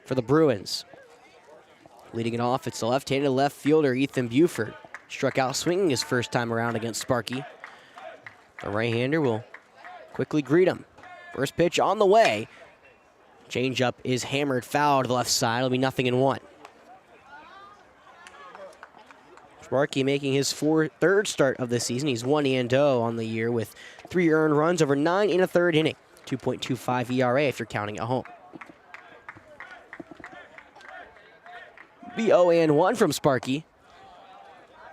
for the Bruins. Leading it off, it's the left-handed left fielder, Ethan Buford. Struck out swinging his first time around against Sparky. The right-hander will quickly greet him. First pitch on the way. Changeup is hammered foul to the left side. It'll be 0-1. Sparky making his third start of the season. He's 1-0 on the year with 3 earned runs over 9 1/3 inning. 2.25 ERA if you're counting at home. The 0-1 from Sparky.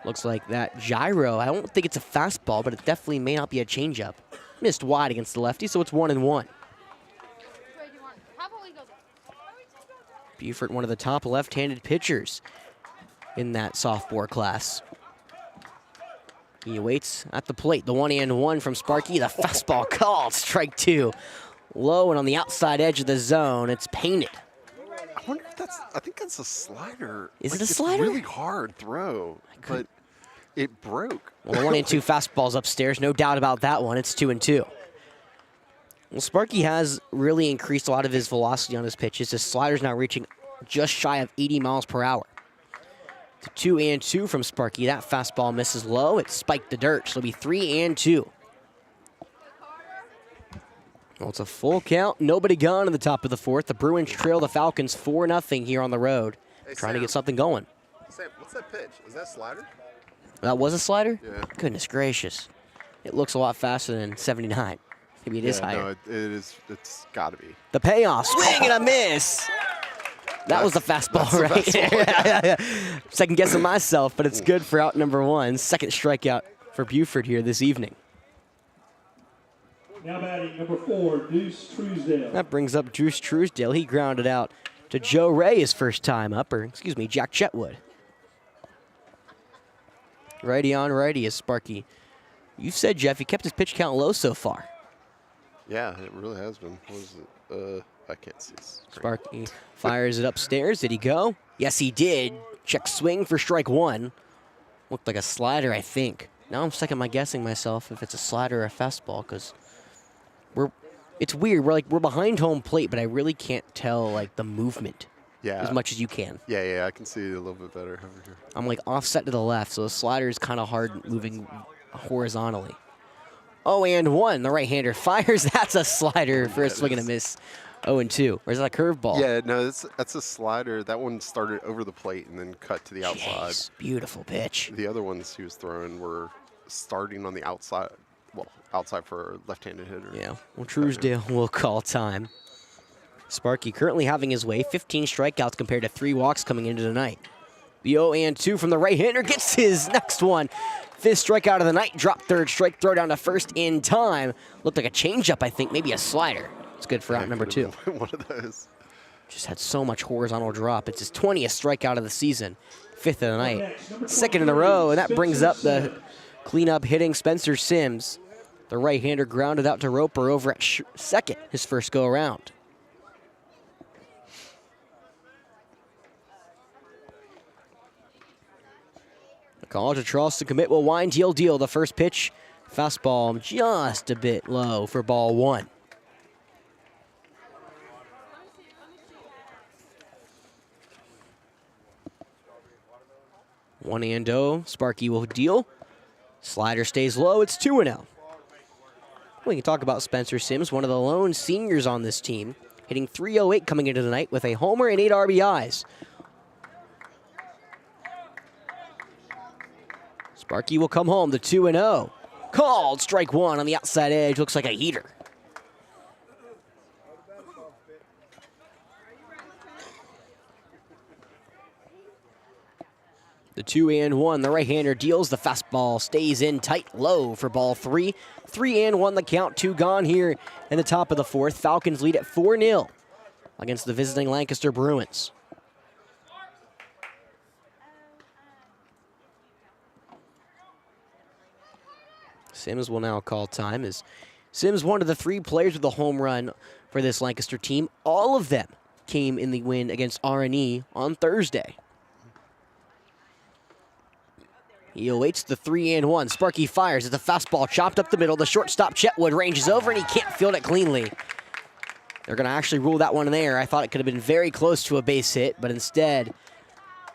Looks like that gyro. I don't think it's a fastball, but it definitely may not be a changeup. Missed wide against the lefty, so it's 1-1. Buford, one of the top left-handed pitchers in that sophomore class. He waits at the plate. The 1-1 from Sparky. The fastball called. Strike 2. Low and on the outside edge of the zone. It's painted. I wonder if I think that's a slider. Is like, it a slider? It's a really hard throw, but it broke. Well, the 1-2 fastball's upstairs. No doubt about that one. It's 2-2. Well, Sparky has really increased a lot of his velocity on his pitches. His slider's now reaching just shy of 80 miles per hour. The 2-2 from Sparky. That fastball misses low. It spiked the dirt, so it'll be 3-2. Well, it's a full count. Nobody gone in the top of the 4th. The Bruins trail the Falcons 4-0 here on the road. Hey, trying Sam, to get something going. Sam, what's that pitch? Is that a slider? That was a slider? Yeah. Goodness gracious. It looks a lot faster than 79. Maybe it is higher. No, it is. It's got to be. The payoff. Swing and a miss. That was the fastball, right? Fastball. Second guessing myself, but it's good for out number 1. Second strikeout for Buford here this evening. Now batting number 4, Deuce Truesdale. That brings up Deuce Truesdale. He grounded out to Joe Ray his first time up, or excuse me, Jack Chetwood. Righty on righty is Sparky. You've said, Jeff, he kept his pitch count low so far. Yeah, it really has been. What is it? I can't see. Sparky fires it upstairs. Did he go? Yes, he did. Check swing for strike 1. Looked like a slider, I think. Now I'm second guessing myself if it's a slider or a fastball, because it's weird. We're behind home plate, but I really can't tell the movement as much as you can. Yeah, I can see it a little bit better over here. I'm offset to the left, so the slider is kind of hard moving horizontally. 0-1. The right-hander fires. That's a slider for a swing and a miss. 0-2. Or is that a curveball? Yeah, no, that's a slider. That one started over the plate and then cut to the outside. Jeez, beautiful pitch. The other ones he was throwing were starting on the outside. Well, outside for a left-handed hitter. Yeah. Well, Truesdale will call time. Sparky currently having his way. 15 strikeouts compared to 3 walks coming into tonight. The 0-2 from the right-hander gets his next one. 5th strikeout of the night. Drop third strike. Throw down to first in time. Looked like a changeup, I think. Maybe a slider. It's good for out number 2. One of those. Just had so much horizontal drop. It's his 20th strikeout of the season. 5th of the night. 2nd in a row, and that brings up the cleanup hitting Spencer Sims. The right-hander grounded out to Roper over at second, his first go-around. The call to Charleston commit will wind deal. The first pitch, fastball just a bit low for ball 1. One and 0. Sparky will deal. Slider stays low. It's 2-0. We can talk about Spencer Sims, one of the lone seniors on this team, hitting .308 coming into the night with a homer and 8 RBIs. Sparky will come home to 2-0. Called strike 1 on the outside edge. Looks like a heater. The 2-1, the right-hander deals. The fastball stays in tight low for ball 3. 3-1 the count, 2 gone here in the top of the 4th. Falcons lead at 4-0 against the visiting Lancaster Bruins. Sims will now call time as Sims one of the 3 players with a home run for this Lancaster team. All of them came in the win against RNE on Thursday. He awaits the 3-1. Sparky fires at the fastball, chopped up the middle. The shortstop, Chetwood, ranges over, and he can't field it cleanly. They're going to actually rule that one in there. I thought it could have been very close to a base hit, but instead,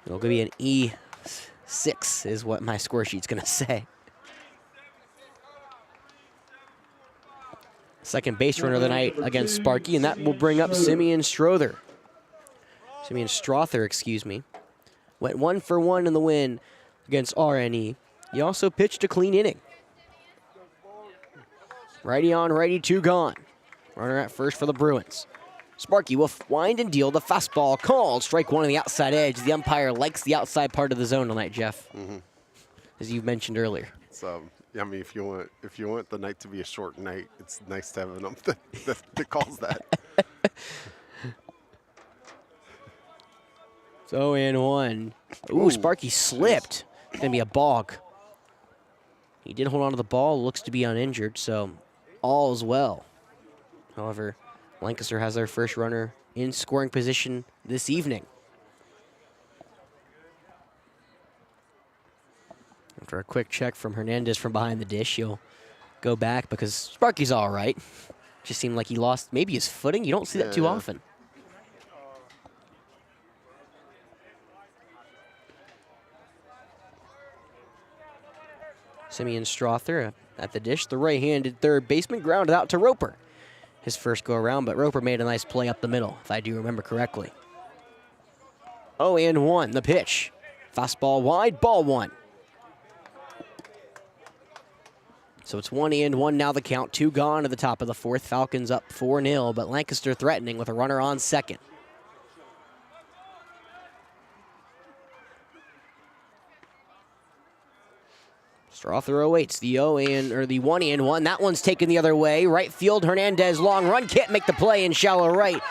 it'll be an E6 is what my score sheet's going to say. Second base runner of the night against Sparky, and that will bring up Simeon Strother. Simeon Strother, excuse me. Went 1 for 1 in the win against RNE. He also pitched a clean inning. Righty on, righty, 2 gone. Runner at first for the Bruins. Sparky will wind and deal. The fastball called. Strike 1 on the outside edge. The umpire likes the outside part of the zone tonight, Jeff. As you mentioned earlier. So, I mean, if you want the night to be a short night, it's nice to have an ump that calls that. So 0-1. Ooh, Sparky slipped. It's going to be a bog. He did hold on to the ball. Looks to be uninjured, so all is well. However, Lancaster has their first runner in scoring position this evening. After a quick check from Hernandez from behind the dish, he'll go back because Sparky's all right. Just seemed like he lost maybe his footing. You don't see that too often. Simeon Strother at the dish. The right-handed third baseman grounded out to Roper. His first go-around, but Roper made a nice play up the middle, if I do remember correctly. 0-1, the pitch. Fastball wide, ball 1. So it's 1-1 now the count. 2 gone at the top of the 4th. Falcons up 4-0, but Lancaster threatening with a runner on second. Strother awaits the 1-1. That one's taken the other way. Right field, Hernandez, long run, can't make the play in shallow right.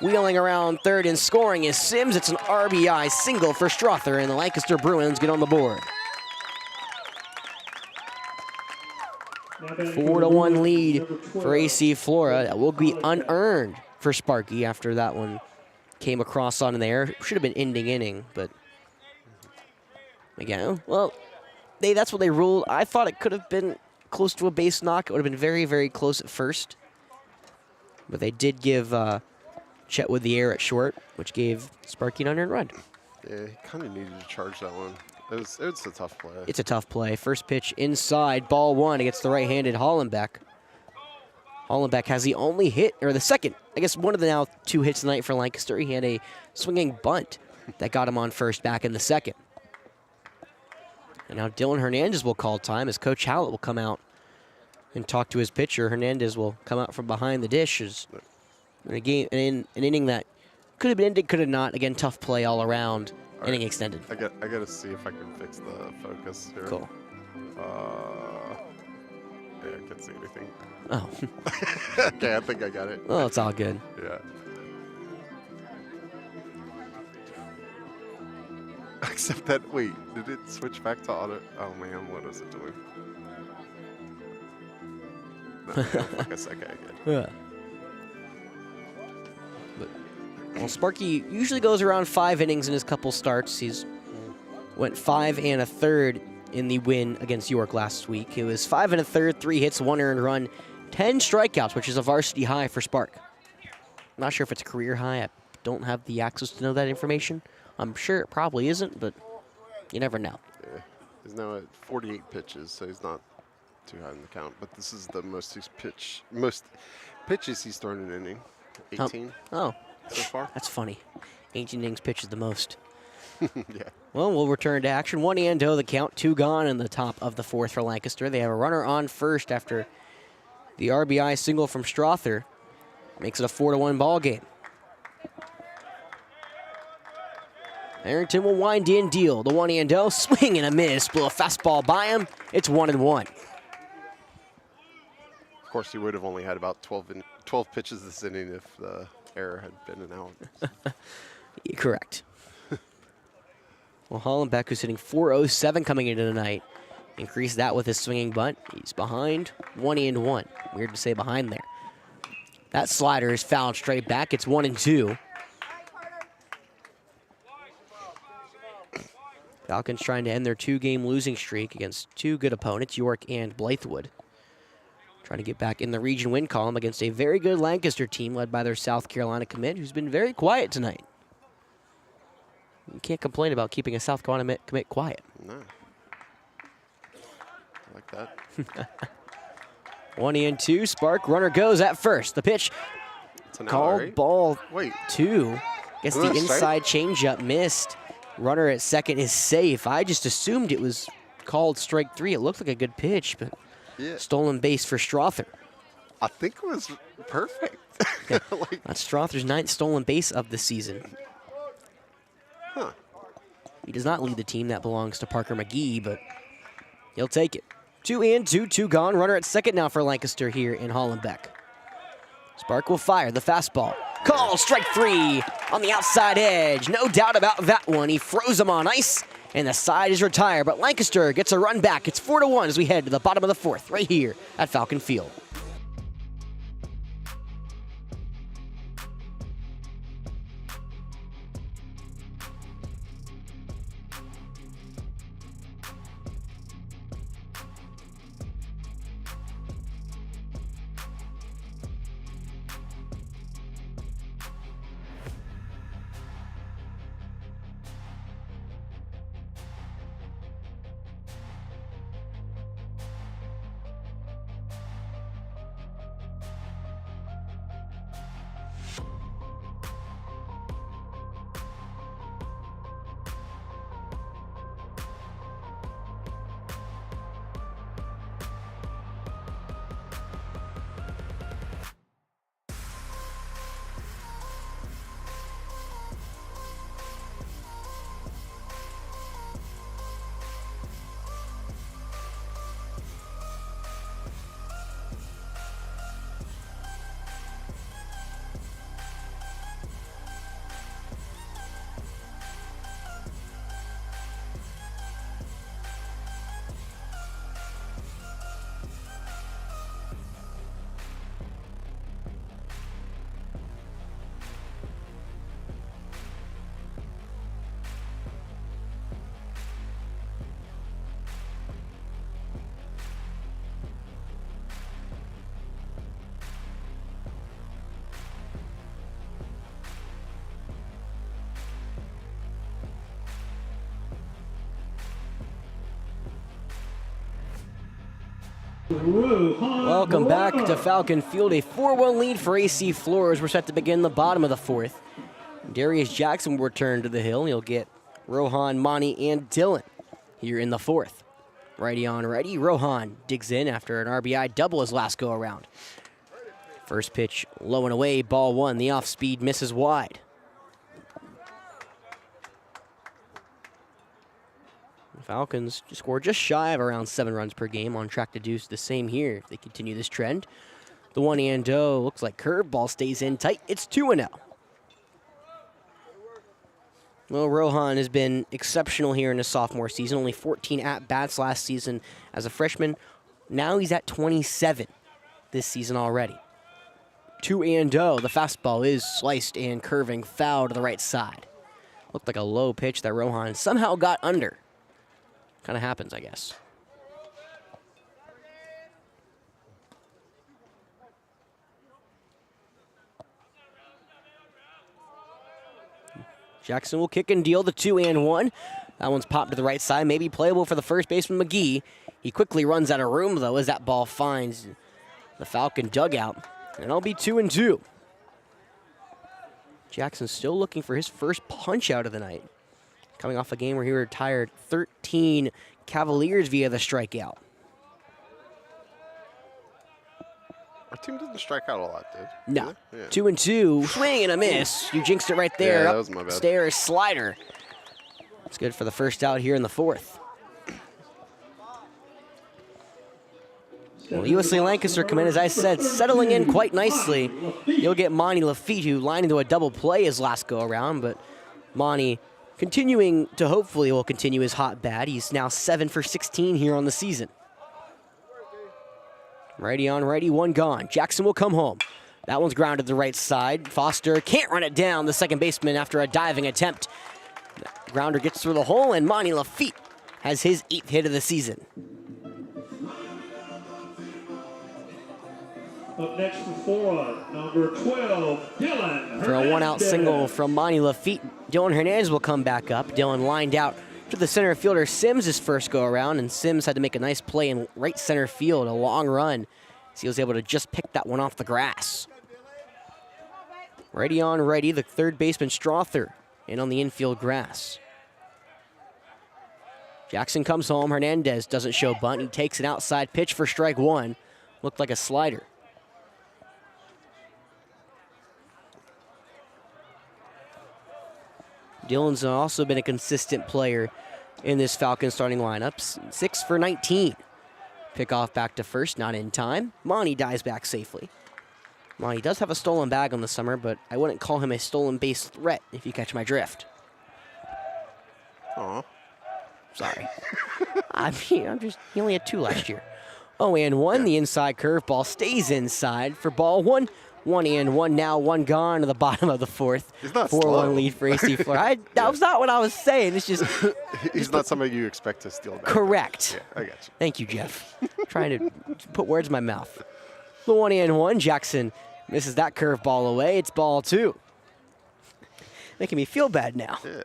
Wheeling around third and scoring is Sims. It's an RBI single for Strother, and the Lancaster Bruins get on the board. 4-1 lead for AC Flora. That will be unearned for Sparky after that one came across on there. Should have been ending inning, but again, well, that's what they ruled. I thought it could have been close to a base knock. It would have been very, very close at first. But they did give Chetwood the air at short, which gave Sparky an unearned run. Yeah, he kind of needed to charge that one. It's a tough play. It's a tough play. First pitch inside, ball 1 against the right-handed Hollenbeck. Hollenbeck has the only hit, or the second, I guess one of the now 2 hits tonight for Lancaster. He had a swinging bunt that got him on first back in the second. And now Dylan Hernandez will call time as Coach Howlett will come out and talk to his pitcher. Hernandez will come out from behind the dish. In an inning that could have been ended, could have not. Again, tough play all around. All inning extended. I got to see if I can fix the focus here. Cool. Yeah, I can't see anything. Oh. Okay, I think I got it. Oh, it's all good. Yeah. Except that, wait, did it switch back to auto? Oh man, what is it doing? No, like I said, okay, good. Yeah. Well, Sparky usually goes around 5 innings in his couple starts. He's went 5 1/3 in the win against York last week. It was 5 1/3, 3 hits, 1 earned run, 10 strikeouts, which is a varsity high for Spark. I'm not sure if it's a career high. I don't have the access to know that information. I'm sure it probably isn't, but you never know. Yeah, he's now at 48 pitches, so he's not too high in the count. But this is the most pitches he's thrown in an inning. 18. Oh. So far. That's funny. 18 innings pitches the most. Yeah. Well, we'll return to action. 1-0 the count, 2 gone in the top of the 4th for Lancaster. They have a runner on first after the RBI single from Strother. Makes it a 4-1 ball game. Arrington will wind in, deal. The 1-0, swing and a miss. Blew a fastball by him. It's 1-1. Of course, he would have only had about 12 pitches this inning if the error had been an out. Correct. Well, Hollenbeck, who's hitting .407 coming into the night, increased that with his swinging bunt. He's behind 1-1. Weird to say behind there. That slider is fouled straight back. It's 1-2. Falcons trying to end their 2-game losing streak against 2 good opponents, York and Blythewood. Trying to get back in the region win column against a very good Lancaster team led by their South Carolina commit, who's been very quiet tonight. You can't complain about keeping a South Carolina commit quiet. No. I like that. 1-2, Spark, runner goes at first. The pitch, It's an called out, right? ball Wait. 2. Gets the inside changeup, missed. Runner at second is safe. I just assumed it was called strike 3. It looked like a good pitch, but Yeah. stolen base for Strother. I think it was perfect. Like, That's Strother's 9th stolen base of the season. huh. He does not lead the team. That belongs to Parker McGee, but he'll take it. 2-2, 2 gone. Runner at second now for Lancaster here in Hollenbeck. Spark will fire the fastball. Call strike 3 on the outside edge. No doubt about that one. He froze him on ice, and the side is retired. But Lancaster gets a run back. It's 4-1 as we head to the bottom of the 4th right here at Falcon Field. Welcome back to Falcon Field. A 4-1 lead for AC Flores. We're set to begin the bottom of the 4th. Darius Jackson will return to the hill. He'll get Rohan, Monty, and Dylan here in the 4th. Righty on righty. Rohan digs in after an RBI double his last go around. First pitch low and away, ball 1. The off speed misses wide. Falcons score just shy of around 7 runs per game, on track to do the same here if they continue this trend. The 1-0 looks like curveball stays in tight. It's 2-0. Well, Rohan has been exceptional here in his sophomore season. Only 14 at-bats last season as a freshman. Now he's at 27 this season already. 2-0. The fastball is sliced and curving foul to the right side. Looked like a low pitch that Rohan somehow got under. Kind of happens, I guess. Jackson will kick and deal the 2-1. That one's popped to the right side, maybe playable for the first baseman McGee. He quickly runs out of room, though, as that ball finds the Falcon dugout. And it'll be 2-2. Jackson still looking for his first punch out of the night. Coming off a game where he retired 13 Cavaliers via the strikeout. Our team doesn't strike out a lot, dude. No. Yeah. 2-2. Swing and a miss. You jinxed it right there. Yeah, that was my bad. Upstairs slider. It's good for the first out here in the 4th. Well, USA Lancaster come in, as I said, settling in quite nicely. You'll get Monty Lafitte, who lined into a double play his last go-around, but Monty continuing to hopefully will continue his hot bat. He's now 7 for 16 here on the season. Righty on righty, 1 gone. Jackson will come home. That one's grounded to the right side. Foster can't run it down, the second baseman, after a diving attempt. Grounder gets through the hole, and Monty Lafitte has his 8th hit of the season. Up next for Flora, number 12, Dylan For a one-out Hernandez. single from Monty Lafitte, Dylan Hernandez will come back up. Dylan lined out to the center fielder Sims' first go-around, and Sims had to make a nice play in right center field, a long run. So he was able to just pick that one off the grass. Righty on righty, the third baseman Strother in on the infield grass. Jackson comes home. Hernandez doesn't show bunt. He takes an outside pitch for strike one. Looked like a slider. Dylan's also been a consistent player in this Falcons starting lineup. 6 for 19. Pickoff back to first, not in time. Monty dives back safely. Monty does have a stolen bag on the summer, but I wouldn't call him a stolen base threat, if you catch my drift. Aw. Sorry. he only had 2 last year. 0-1, the inside curveball stays inside for ball 1. 1-1 now, 1 gone to the bottom of the 4th. He's not 4-1 slow. lead for AC Flora. That was not what I was saying. It's just He's not somebody you expect to steal back. correct. Yeah, I got you. Thank you, Jeff. Trying to put words in my mouth. The 1-1, Jackson misses that curveball away. It's ball 2. Making me feel bad now. Yeah.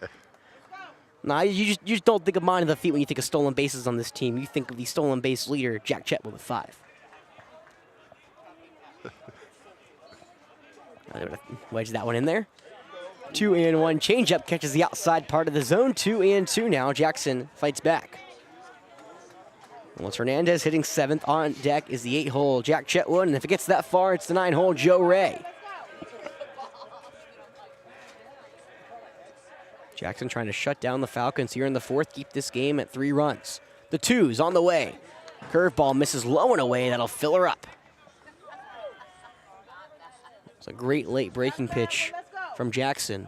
Nah, you just don't think of Monty Lafitte when you think of stolen bases on this team. You think of the stolen base leader, Jack Chetwood, with 5. Wedge that one in there. 2-1 changeup catches the outside part of the zone. 2-2 now. Jackson fights back. Once Hernandez hitting 7th, on deck is the 8-hole Jack Chetwood, and if it gets that far, it's the 9-hole Joe Ray. Jackson trying to shut down the Falcons here in the 4th, keep this game at 3 runs. The 2's on the way. Curveball misses low and away. That'll fill her up. It's a great late breaking pitch from Jackson.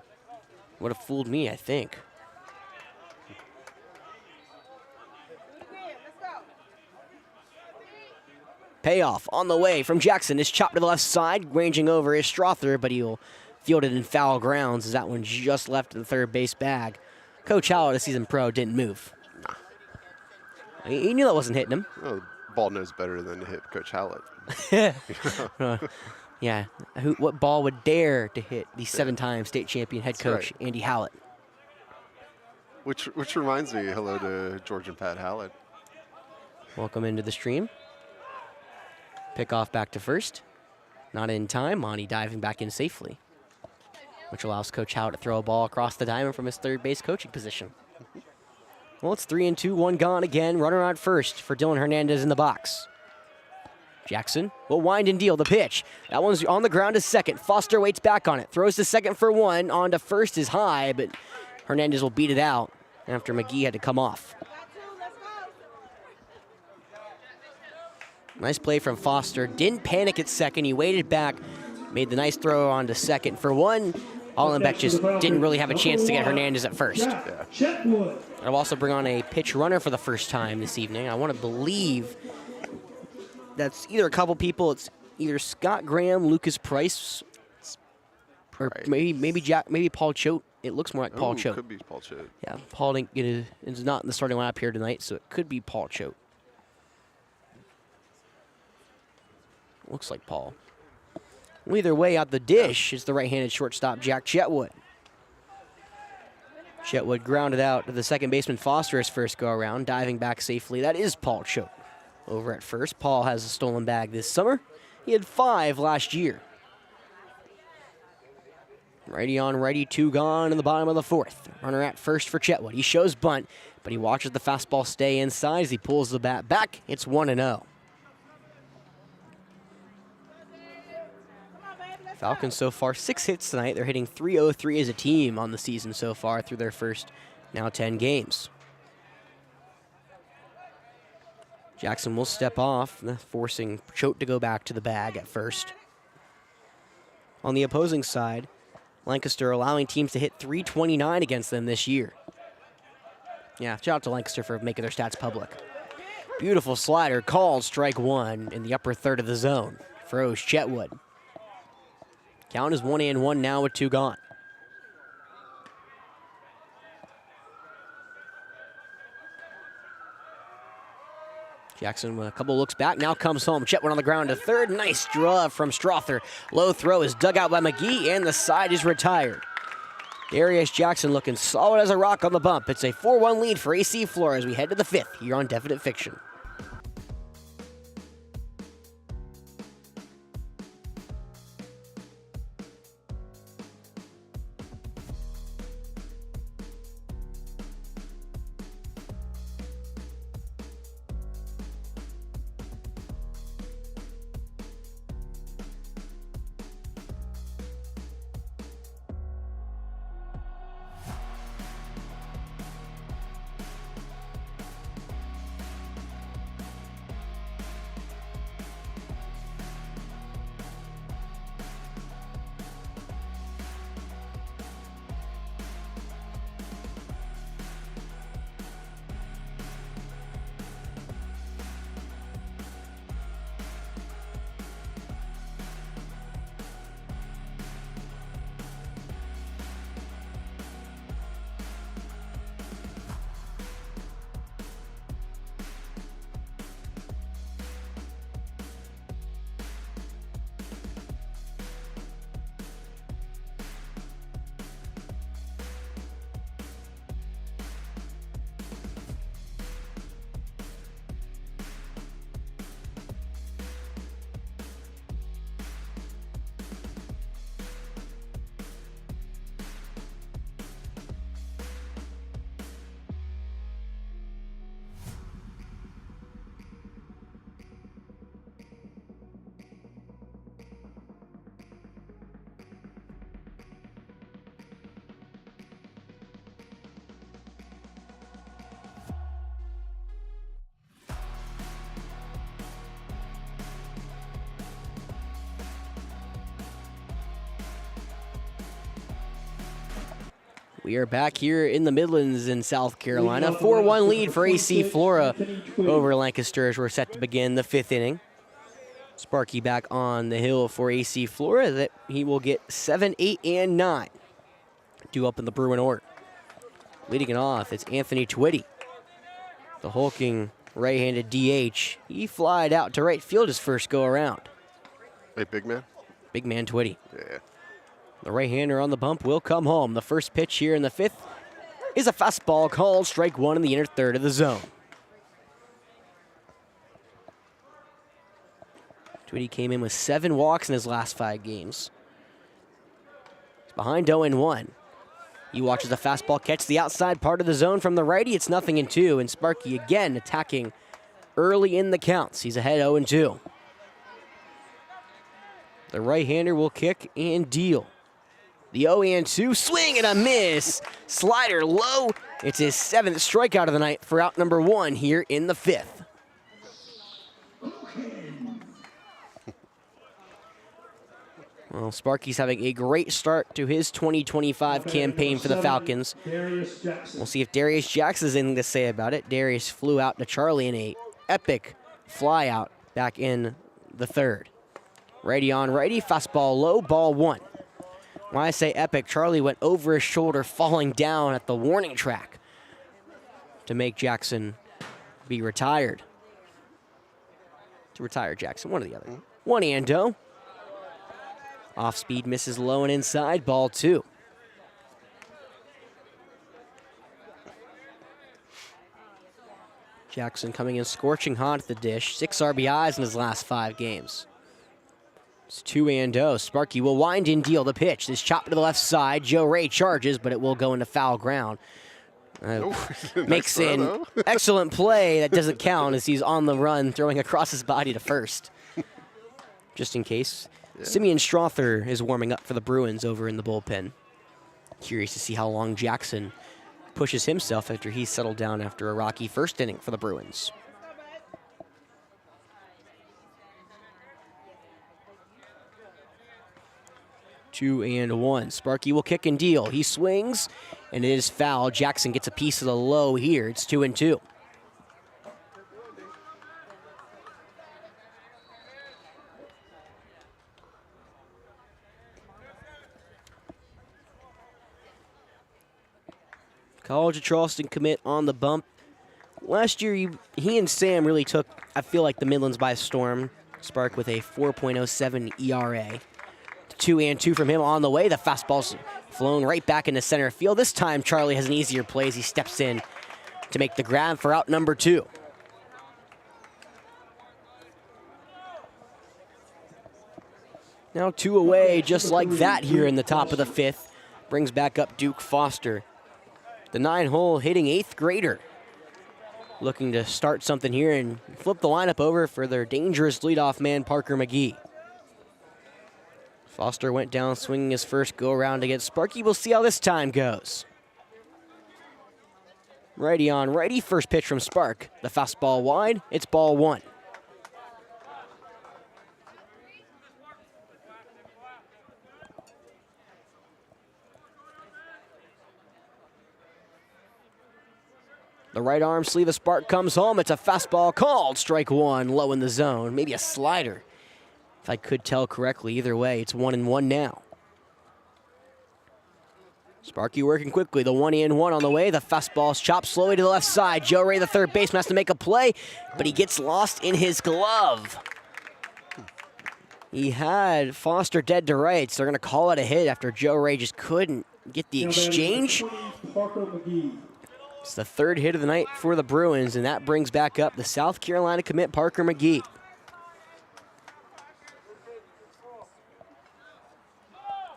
Would have fooled me, I think. Payoff on the way from Jackson is chopped to the left side, ranging over is Strother, but he'll field it in foul grounds as that one just left the third base bag. Coach Howell, a seasoned pro, didn't move. He knew that wasn't hitting him. Well, the ball knows better than to hit Coach Hallett. Yeah, what ball would dare to hit the 7-time state champion head That's coach, right. Andy Hallett? Which reminds me, hello to George and Pat Hallett. Welcome into the stream. Pick off back to first. Not in time. Monty diving back in safely, which allows Coach Howard to throw a ball across the diamond from his third base coaching position. Well, it's 3-2, 1 gone again. Runner on first for Dylan Hernandez in the box. Jackson will wind and deal the pitch. That one's on the ground to second. Foster waits back on it. Throws to second for 1. On to first is high, but Hernandez will beat it out after McGee had to come off. Nice play from Foster. Didn't panic at second. He waited back, made the nice throw on to second for 1. Allenbeck just didn't really have a chance to get Hernandez at first. I'll also bring on a pitch runner for the first time this evening. I want to believe that's either a couple people. It's either Scott Graham, Lucas Price, or maybe Paul Choate. It looks more like Paul Choate. Could be Paul Choate. Yeah, Paul is not in the starting lineup here tonight, so it could be Paul Choate. Looks like Paul. Well, either way, out the dish is the right-handed shortstop, Jack Chetwood. Chetwood grounded out to the second baseman Foster his first go-around, diving back safely. That is Paul Choate over at first. Paul has a stolen bag this summer. He had 5 last year. Righty on righty, 2 gone in the bottom of the 4th. Runner at first for Chetwood. He shows bunt, but he watches the fastball stay inside as he pulls the bat back. It's 1-0. Falcons so far 6 hits tonight. They're hitting .303 as a team on the season so far through their first now 10 games. Jackson will step off, forcing Choate to go back to the bag at first. On the opposing side, Lancaster allowing teams to hit .329 against them this year. Yeah, shout out to Lancaster for making their stats public. Beautiful slider called strike 1 in the upper third of the zone. Froze Chetwood. Count is 1-1 now with 2 gone. Jackson with a couple looks back, now comes home. Chet went on the ground to third. Nice draw from Strother. Low throw is dug out by McGee, and the side is retired. Darius Jackson looking solid as a rock on the bump. It's a 4-1 lead for AC Flora as we head to the 5th here on Definite Fiction. We are back here in the Midlands in South Carolina. 4-1 lead for AC Flora over Lancaster as we're set to begin the 5th inning. Sparky back on the hill for AC Flora. That he will get 7, 8, and 9 due up in the Bruin order. Leading it off, it's Anthony Twitty, the hulking right-handed DH. He flied out to right field his first go around. Hey, big man. Big man Twitty. Yeah. The right-hander on the bump will come home. The first pitch here in the 5th is a fastball called strike one in the inner third of the zone. Twitty came in with 7 walks in his last 5 games. He's behind 0-1. He watches the fastball catch the outside part of the zone from the righty. It's 0-2, and Sparky again attacking early in the counts. He's ahead 0-2. The right-hander will kick and deal. The 0-2, swing and a miss. Slider low. It's his 7th strikeout of the night for out number 1 here in the 5th. Well, Sparky's having a great start to his 2025 campaign for the Falcons. We'll see if Darius Jackson has anything to say about it. Darius flew out to Charlie in a epic flyout back in the 3rd. Righty on righty, fastball low, ball 1. When I say epic, Charlie went over his shoulder, falling down at the warning track to make Jackson be retired. To retire Jackson, one or the other. 1-0. Off speed, misses low and inside, ball 2. Jackson coming in scorching hot at the dish. 6 RBIs in his last 5 games. It's 2-0. Sparky will wind and deal the pitch. This chop to the left side. Joe Ray charges, but it will go into foul ground. Makes an excellent play that doesn't count as he's on the run, throwing across his body to first. Just in case. Yeah. Simeon Strother is warming up for the Bruins over in the bullpen. Curious to see how long Jackson pushes himself after he's settled down after a rocky first inning for the Bruins. Two and 1. Sparky will kick and deal. He swings, and it is foul. Jackson gets a piece of the low here. It's 2-2. College of Charleston commit on the bump. Last year, he and Sam really took, I feel like, the Midlands by storm. Spark with a 4.07 ERA. 2-2 from him on the way. The fastball's flown right back into center field. This time, Charlie has an easier play as he steps in to make the grab for out number 2. Now 2 away, just like that here in the top of the 5th. Brings back up Duke Foster. The 9-hole hitting 8th grader. Looking to start something here and flip the lineup over for their dangerous leadoff man, Parker McGee. Foster went down swinging his first go-around against Sparky. We'll see how this time goes. Righty on righty, first pitch from Spark. The fastball wide, it's ball 1. The right arm sleeve of Spark comes home. It's a fastball called strike 1, low in the zone. Maybe a slider, if I could tell correctly. Either way, it's 1-1 now. Sparky working quickly. The 1-1 on the way. The fastball's chopped slowly to the left side. Joe Ray, the third baseman, has to make a play, but he gets lost in his glove. He had Foster dead to rights. They're going to call it a hit after Joe Ray just couldn't get the exchange. It's the 3rd hit of the night for the Bruins, and that brings back up the South Carolina commit, Parker McGee.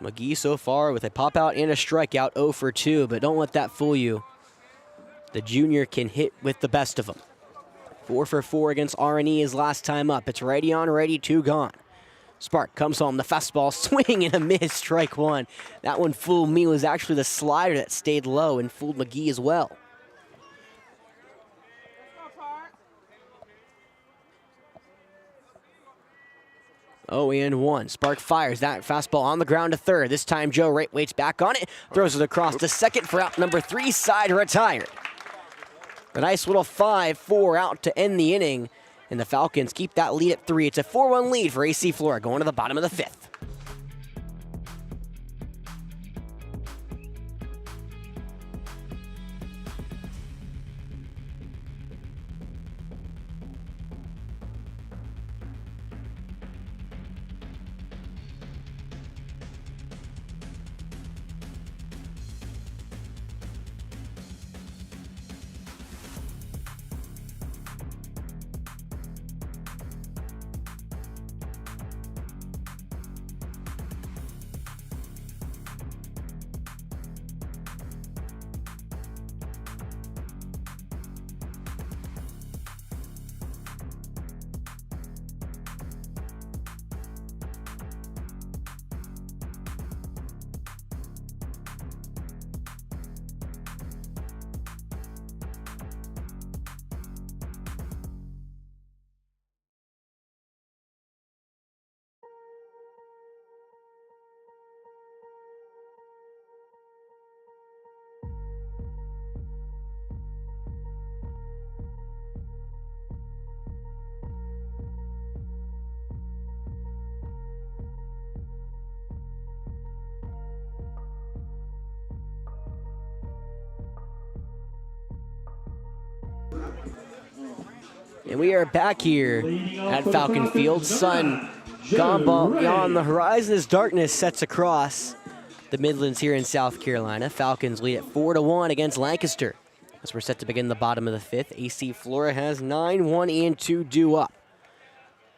McGee so far with a pop-out and a strikeout, 0 for 2, but don't let that fool you. The junior can hit with the best of them. 4 for 4 against R&E his last time up. It's righty on righty, 2 gone. Spark comes home, the fastball swing and a miss, strike 1. That one fooled me. It was actually the slider that stayed low and fooled McGee as well. Oh, and 1. Spark fires that fastball on the ground to third. This time Joe Ray waits back on it, throws it across to second for out number 3, side retired. A nice little 5-4 out to end the inning, and the Falcons keep that lead at 3. It's a 4-1 lead for AC Flora going to the bottom of the 5th. And we are back here at Falcon Field. Sun gone beyond the horizon as darkness sets across the Midlands here in South Carolina. Falcons lead at 4-1 against Lancaster. As we're set to begin the bottom of the 5th, AC Flora has 9-1-2 due up.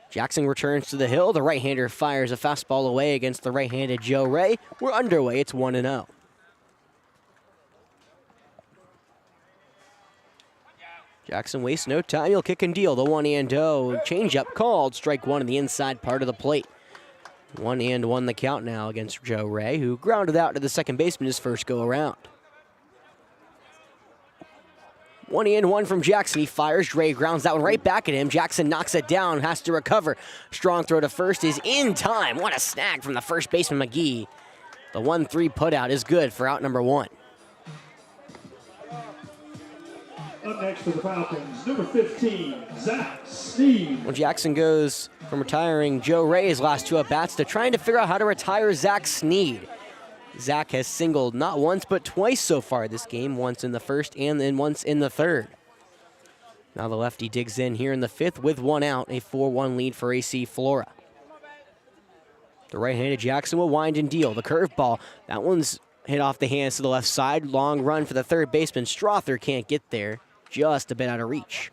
Jackson returns to the hill. The right-hander fires a fastball away against the right-handed Joe Ray. We're underway. It's 1-0. Jackson wastes no time. He'll kick and deal. The 1-0 changeup called strike 1 in the inside part of the plate. 1-1 the count now against Joe Ray, who grounded out to the second baseman his first go around. 1-1 from Jackson. He fires. Ray grounds that one right back at him. Jackson knocks it down, has to recover. Strong throw to first is in time. What a snag from the first baseman McGee. The 1-3 putout is good for out number 1. Up next for the Falcons, number 15, Zach Sneed. Well, Jackson goes from retiring Joe Ray his last 2 at-bats to trying to figure out how to retire Zach Sneed. Zach has singled not once but twice so far this game, once in the first and then once in the third. Now the lefty digs in here in the 5th with 1 out, a 4-1 lead for AC Flora. The right-handed Jackson will wind and deal. The curveball, that one's hit off the hands to the left side. Long run for the third baseman. Strother can't get there, just a bit out of reach.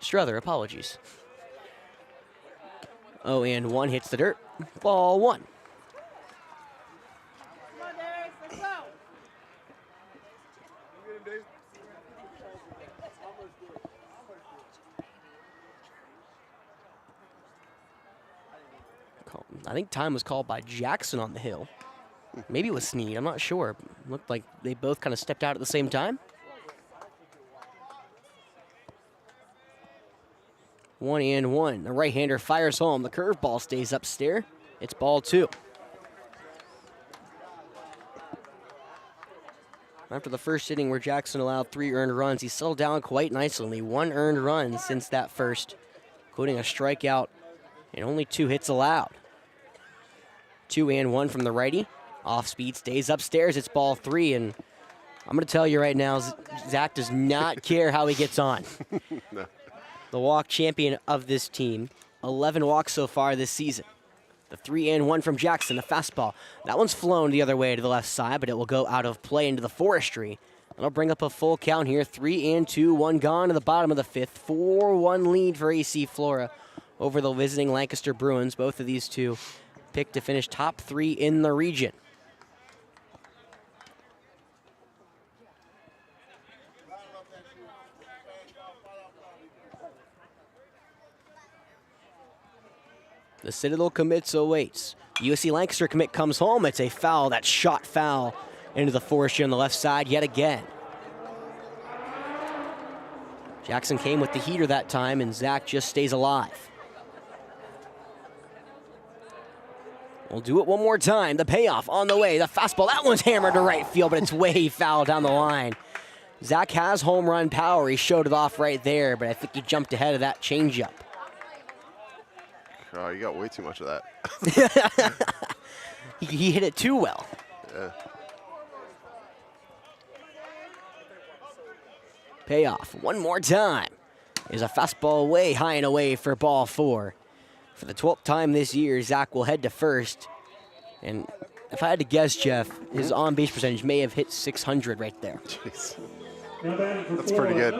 Strother, apologies. 0-1 hits the dirt. Ball 1. I think time was called by Jackson on the hill. Maybe it was Sneed, I'm not sure. Looked like they both kind of stepped out at the same time. 1-1. The right-hander fires home. The curveball stays upstairs. It's ball 2. After the first inning where Jackson allowed 3 earned runs, he settled down quite nicely. Only 1 earned run since that first, including a strikeout and only 2 hits allowed. 2-1 from the righty. Off speed, stays upstairs. It's ball 3, and I'm going to tell you right now, Zach does not care how he gets on. No. The walk champion of this team, 11 walks so far this season. The 3-1 from Jackson, the fastball. That one's flown the other way to the left side, but it will go out of play into the forestry. That'll bring up a full count here. 3-2, 1 gone to the bottom of the 5th. 4-1 lead for AC Flora over the visiting Lancaster Bruins. Both of these two picked to finish top 3 in the region. The Citadel commits awaits. USC Lancaster commit comes home. It's a foul. That shot foul into the forestry on the left side yet again. Jackson came with the heater that time, and Zach just stays alive. We'll do it one more time. The payoff on the way. The fastball. That one's hammered to right field, but it's way foul down the line. Zach has home run power. He showed it off right there, but I think he jumped ahead of that changeup. Oh, you got way too much of that. He hit it too well. Yeah. Payoff one more time. Is a fastball way high and away for ball 4. For the 12th time this year, Zach will head to first. And if I had to guess, Jeff, his on-base percentage may have hit 600 right there. Jeez. That's pretty good.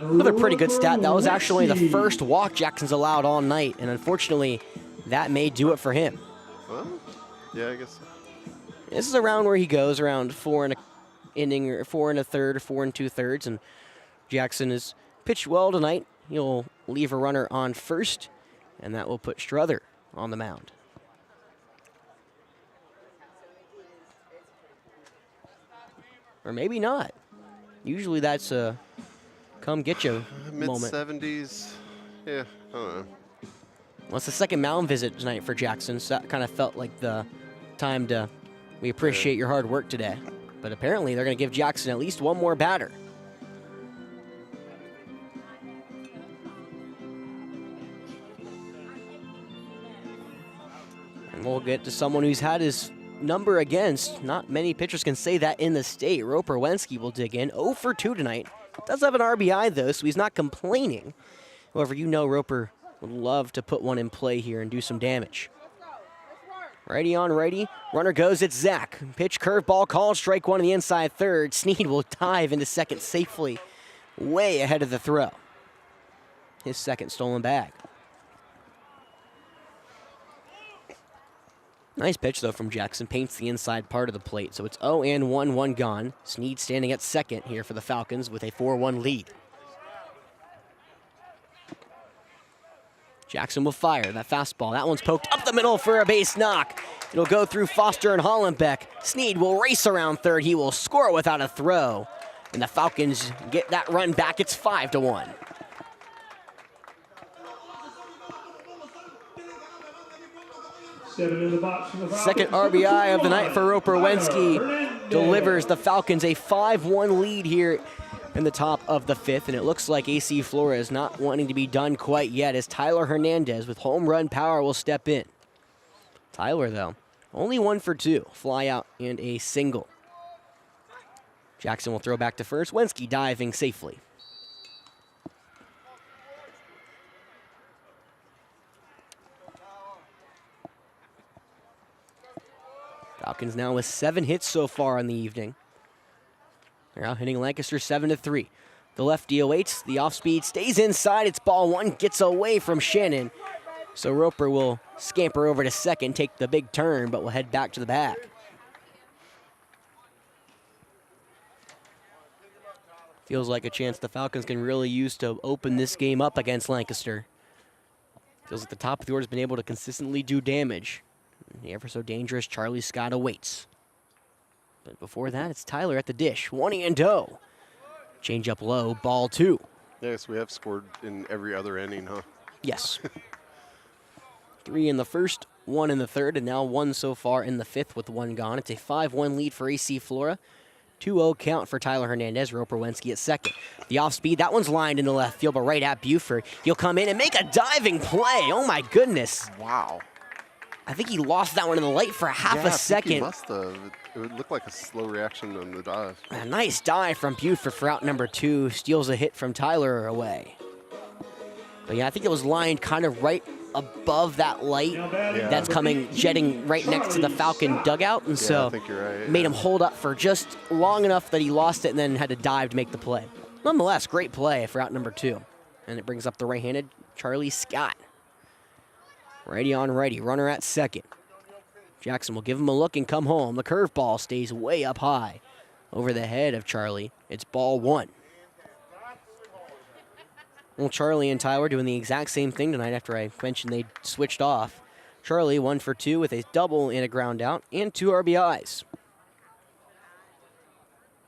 Another pretty good stat. That was actually the first walk Jackson's allowed all night, and unfortunately, that may do it for him. Well, yeah, I guess so. This is around where he goes, around 4 and a inning, or 4 1/3, 4 2/3, and Jackson has pitched well tonight. He'll leave a runner on first, and that will put Strother on the mound. Or maybe not. Usually that's a come get you moment. Mid-70s. Yeah, I don't know. Well, it's the second mound visit tonight for Jackson, so that kind of felt like the time to, we appreciate your hard work today. But apparently they're going to give Jackson at least one more batter. And we'll get to someone who's had his number against. Not many pitchers can say that in the state. Roper Wensky will dig in. 0 for 2 tonight. Does have an RBI, though, so he's not complaining. However, you know Roper would love to put one in play here and do some damage. Righty on righty. Runner goes. It's Zach. Pitch curveball called. Strike 1 on the inside third. Sneed will dive into second safely. Way ahead of the throw. His second stolen bag. Nice pitch, though, from Jackson. Paints the inside part of the plate. So it's 0-1, 1 gone. Sneed standing at second here for the Falcons with a 4-1 lead. Jackson will fire that fastball. That one's poked up the middle for a base knock. It'll go through Foster and Hollenbeck. Sneed will race around third. He will score without a throw. And the Falcons get that run back. It's 5-1. Second RBI of the night for Roper Wensky delivers the Falcons a 5-1 lead here in the top of the 5th, and it looks like AC Flora is not wanting to be done quite yet as Tyler Hernandez with home run power will step in. Tyler, though, only 1 for 2, fly out and a single. Jackson will throw back to first. Wensky diving safely. Falcons now with 7 hits so far in the evening. They're out hitting Lancaster 7-3. The lefty awaits. The off speed stays inside. It's ball 1. Gets away from Shannon. So Roper will scamper over to second, take the big turn, but will head back to the bag. Feels like a chance the Falcons can really use to open this game up against Lancaster. Feels like the top of the order has been able to consistently do damage. The ever so dangerous Charlie Scott awaits. But before that, it's Tyler at the dish. 1-0. Change up low, ball 2. Yes, we have scored in every other inning, huh? Yes. 3 in the first, 1 in the third, and now 1 so far in the 5th with 1 gone. It's a 5-1 lead for AC Flora. 2-0 count for Tyler Hernandez. Roper Wensky at second. The off speed, that one's lined in the left field, but right at Buford. He'll come in and make a diving play. Oh my goodness. Wow. I think he lost that one in the light for half a second. He must have. It would look like a slow reaction on the dive. A nice dive from Buford for out number 2. Steals a hit from Tyler away. But yeah, I think it was lined kind of right above that light that's jetting right next to the Falcon dugout. And so I think you're right, made him hold up for just long enough that he lost it and then had to dive to make the play. Nonetheless, great play for out number 2. And it brings up the right-handed Charlie Scott. Righty on righty, runner at second. Jackson will give him a look and come home. The curveball stays way up high over the head of Charlie. It's ball 1. Well, Charlie and Tyler doing the exact same thing tonight after I mentioned they switched off. Charlie 1 for 2 with a double and a ground out and 2 RBIs.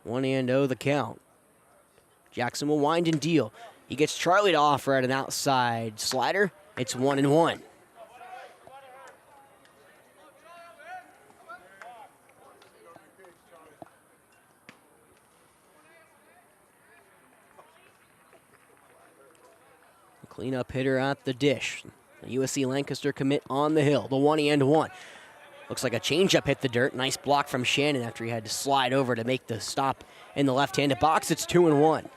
1-0 the count. Jackson will wind and deal. He gets Charlie to offer at an outside slider. It's 1-1. Cleanup hitter at the dish. The USC Lancaster commit on the hill. The 1-1. Looks like a changeup hit the dirt. Nice block from Shannon after he had to slide over to make the stop in the left-handed box. It's 2-1.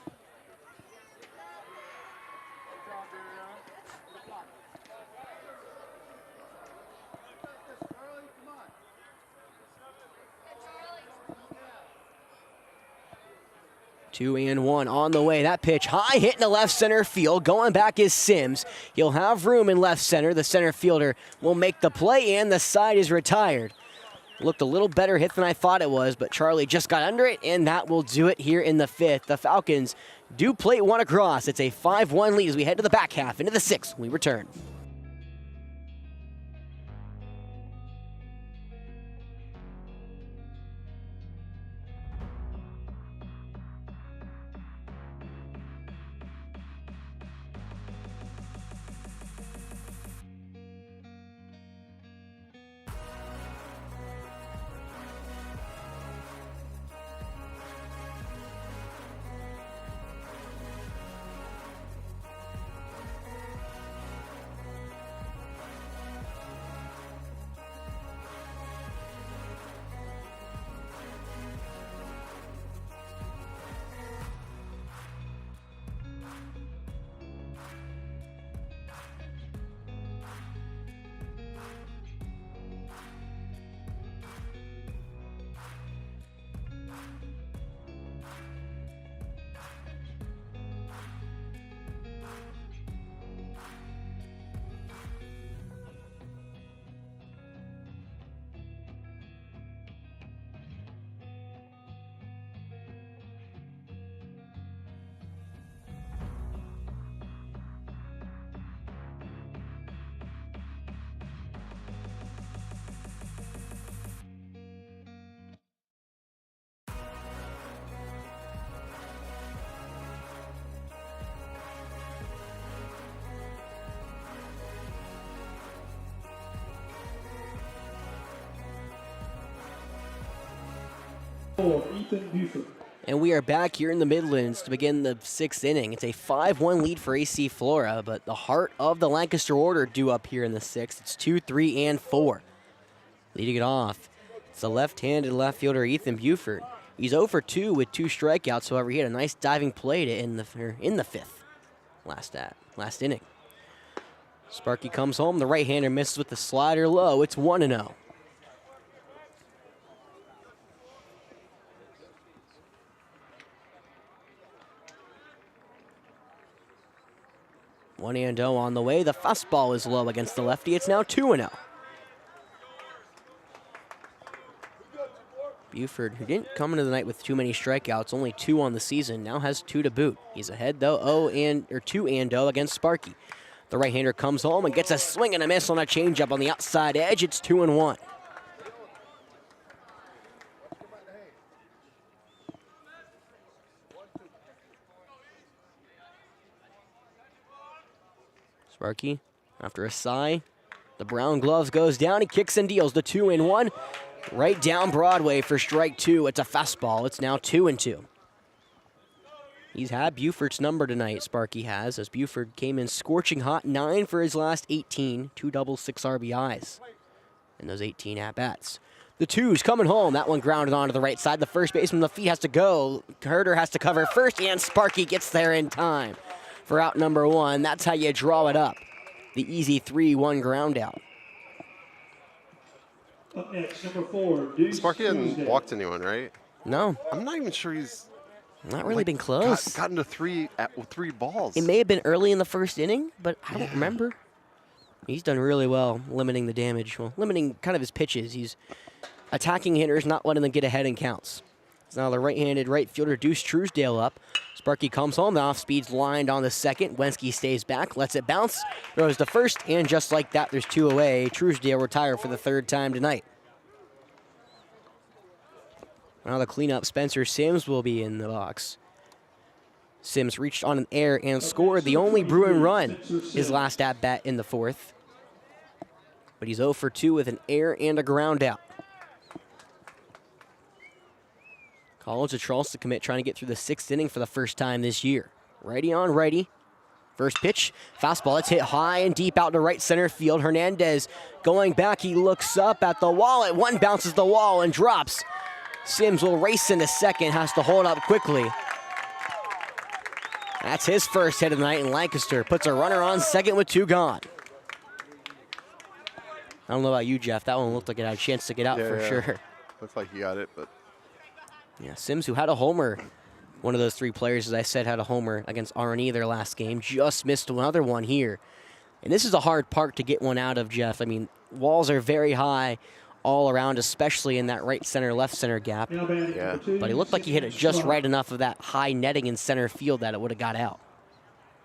Two and one on the way. That pitch high, hit in the left center field. Going back is Sims. He'll have room in left center. The center fielder will make the play, and the side is retired. Looked a little better hit than I thought it was, but Charlie just got under it, and that will do it here in the 5th. The Falcons do plate one across. It's a 5-1 lead as we head to the back half into the 6th when we return. Ethan Buford. And we are back here in the Midlands to begin the 6th inning. It's a 5-1 lead for AC Flora, but the heart of the Lancaster order due up here in the 6th. It's 2, 3, and 4. Leading it off, it's the left-handed left fielder Ethan Buford. He's 0 for 2 with 2 strikeouts. However, he had a nice diving play to end in the 5th last inning. Sparky comes home. The right-hander misses with the slider low. It's 1-0. One and 0 on the way. The fastball is low against the lefty. It's now 2-0. Buford, who didn't come into the night with too many strikeouts, only 2 on the season, now has 2 to boot. He's ahead though, 2-0 against Sparky. The right-hander comes home and gets a swing and a miss on a changeup on the outside edge. It's 2-1. Sparky, after a sigh, the brown gloves goes down. He kicks and deals the 2-1. Right down Broadway for strike 2. It's a fastball. It's now 2-2. He's had Buford's number tonight, Sparky has, as Buford came in scorching hot, 9 for his last 18, 2 doubles, 6 RBIs in those 18 at-bats. The 2's coming home. That one grounded onto the right side. The first baseman, the feet has to go. Herder has to cover first, and Sparky gets there in time for out number 1. That's how you draw it up. The easy 3-1 ground out. Up next, number 4, Deuce Sparky hasn't Tuesday. walked anyone, right? No, I'm not even sure he's not really been close. gotten to 3 balls. It may have been early in the first inning, but I don't remember. He's done really well limiting the damage, limiting kind of his pitches. He's attacking hitters, not letting them get ahead in counts. It's now the right-handed right fielder Deuce Truesdale up. Sparky comes home. The off-speed's lined on the second. Wensky stays back, lets it bounce, throws to first, and just like that, there's 2 away. Truesdale retired for the 3rd time tonight. Now the cleanup, Spencer Sims will be in the box. Sims reached on an error and scored the only Bruin run his last at-bat in the 4th. But he's 0 for 2 with an error and a ground out. College of Charleston commit trying to get through the 6th inning for the first time this year. Righty on righty. First pitch, fastball. It's hit high and deep out to right center field. Hernandez going back. He looks up at the wall. It one bounces the wall and drops. Sims will race into second, has to hold up quickly. That's his first hit of the night, and Lancaster puts a runner on second with 2 gone. I don't know about you, Jeff. That one looked like it had a chance to get out for sure. Looks like he got it, but Yeah, Sims, who had a homer, one of those 3 players, as I said, had a homer against R&E their last game, just missed another one here. And this is a hard park to get one out of, Jeff. I mean, walls are very high all around, especially in that right center, left center gap. yeah. But he looked like he hit it just right enough of that high netting in center field that it would have got out.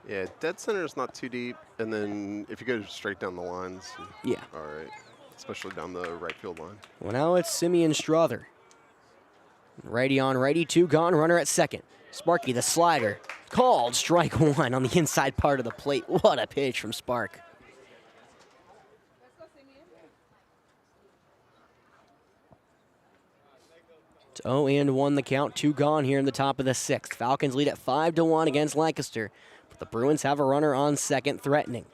Yeah, dead center is not too deep, and then if you go straight down the lines, Yeah. all right, especially down the right field line. Well, now it's Simeon Strother. Righty on righty, 2 gone, runner at second. Sparky, the slider, called strike 1 on the inside part of the plate. What a pitch from Spark. It's 0-1 the count, 2 gone here in the top of the 6th. Falcons lead at 5-1 against Lancaster, but the Bruins have a runner on second, threatening.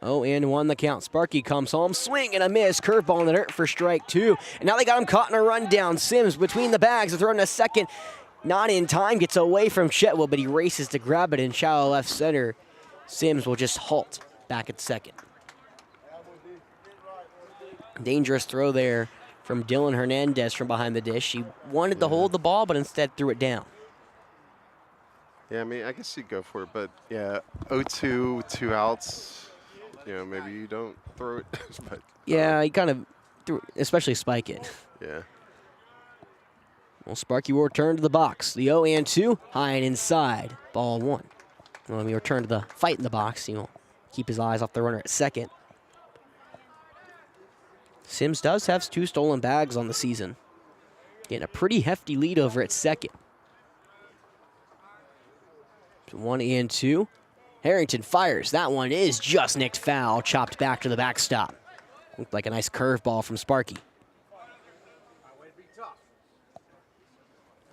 0-1 the count. Sparky comes home, swing and a miss, curveball in the dirt for strike 2. And now they got him caught in a rundown. Sims between the bags, throwing a second, not in time, gets away from Chetwood, but he races to grab it in shallow left center. Sims will just halt back at second. Dangerous throw there from Dylan Hernandez from behind the dish. He wanted to hold the ball, but instead threw it down. Yeah, I mean, I guess you'd go for it, but yeah, 0-2, 2 outs. You know, maybe you don't throw it. But, Yeah, he kind of threw, especially spike it. yeah. Well, Sparky will return to the box. The 0-2, high and inside. Ball 1. Well, when we return to the fight in the box, he'll keep his eyes off the runner at second. Sims does have 2 stolen bags on the season. Getting a pretty hefty lead over at second. 1-2. Harrington fires. That one is just nicked foul, chopped back to the backstop. Looked like a nice curveball from Sparky.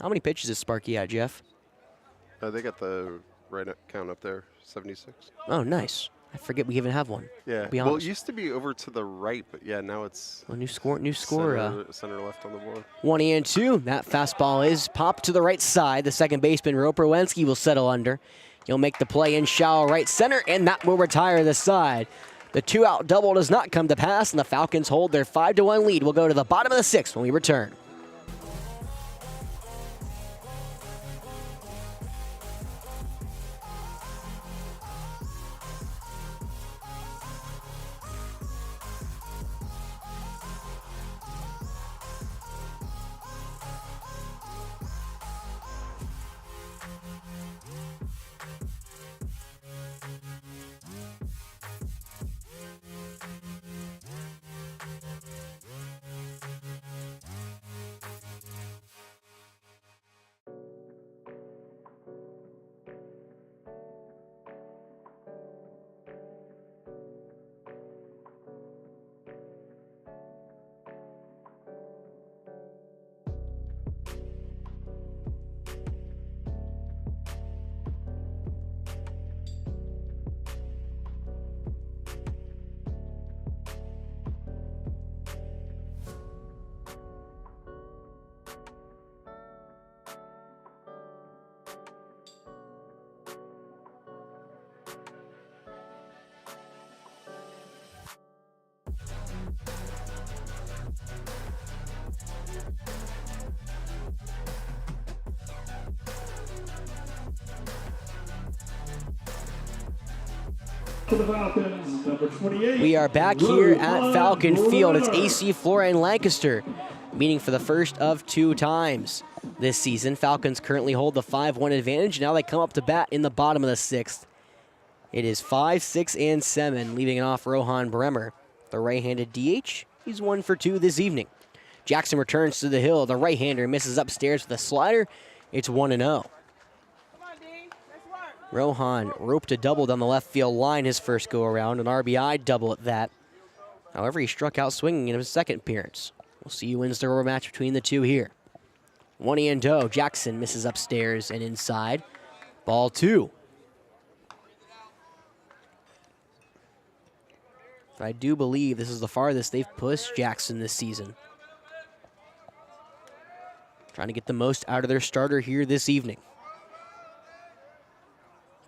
How many pitches is Sparky at, Jeff? They got the right count up there, 76. Oh, nice. I forget we even have one. Yeah. Be Well, it honest. used to be over to the right, but yeah, now it's Well, new score. center left on the board. 1-2. That fastball is popped to the right side. The second baseman, Roper Wensky, will settle under. He'll make the play in shallow right center, and that will retire the side. The 2-out double does not come to pass, and the Falcons hold their 5-1 lead. We'll go to the bottom of the 6th when we return. For the Falcons, number 28. We are back here at Falcon Field. It's AC Flora and Lancaster meeting for the first of 2 times this season. Falcons currently hold the 5-1 advantage. Now they come up to bat in the bottom of the 6th. It is 5, 6, and 7, leaving it off Rohan Bremer, the right-handed DH. He's 1 for 2 this evening. Jackson returns to the hill. The right-hander misses upstairs with a slider. It's 1-0. Rohan roped a double down the left field line his first go-around, an RBI double at that. However, he struck out swinging in his second appearance. We'll see who wins the rematch between the two here. 1-0. Jackson misses upstairs and inside. Ball 2. I do believe this is the farthest they've pushed Jackson this season. Trying to get the most out of their starter here this evening.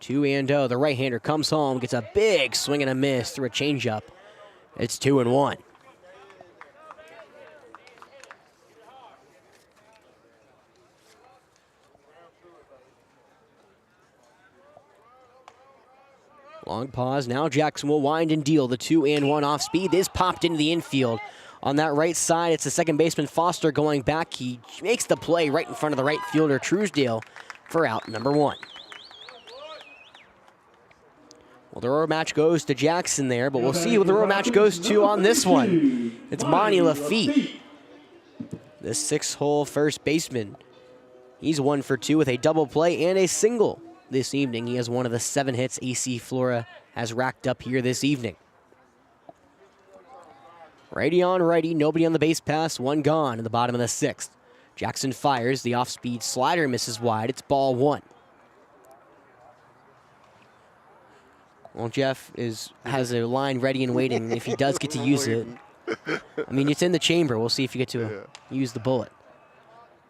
2-0. The right-hander comes home, gets a big swing and a miss through a changeup. It's 2-1. Long pause. Now Jackson will wind and deal. The 2-1 off speed is popped into the infield. On that right side, it's the second baseman Foster going back. He makes the play right in front of the right fielder Truesdale for out number 1. Well, the rematch goes to Jackson there, but we'll see who the rematch goes to on this one. It's Monty Lafitte, the 6-hole first baseman. He's 1 for 2 with a double play and a single this evening. He has one of the 7 hits AC Flora has racked up here this evening. Righty on righty, nobody on the base pass, 1 gone in the bottom of the 6th. Jackson fires, the off-speed slider misses wide, it's ball 1. Well, Jeff has a line ready and waiting if he does get to use it. I mean, it's in the chamber. We'll see if you get to use the bullet.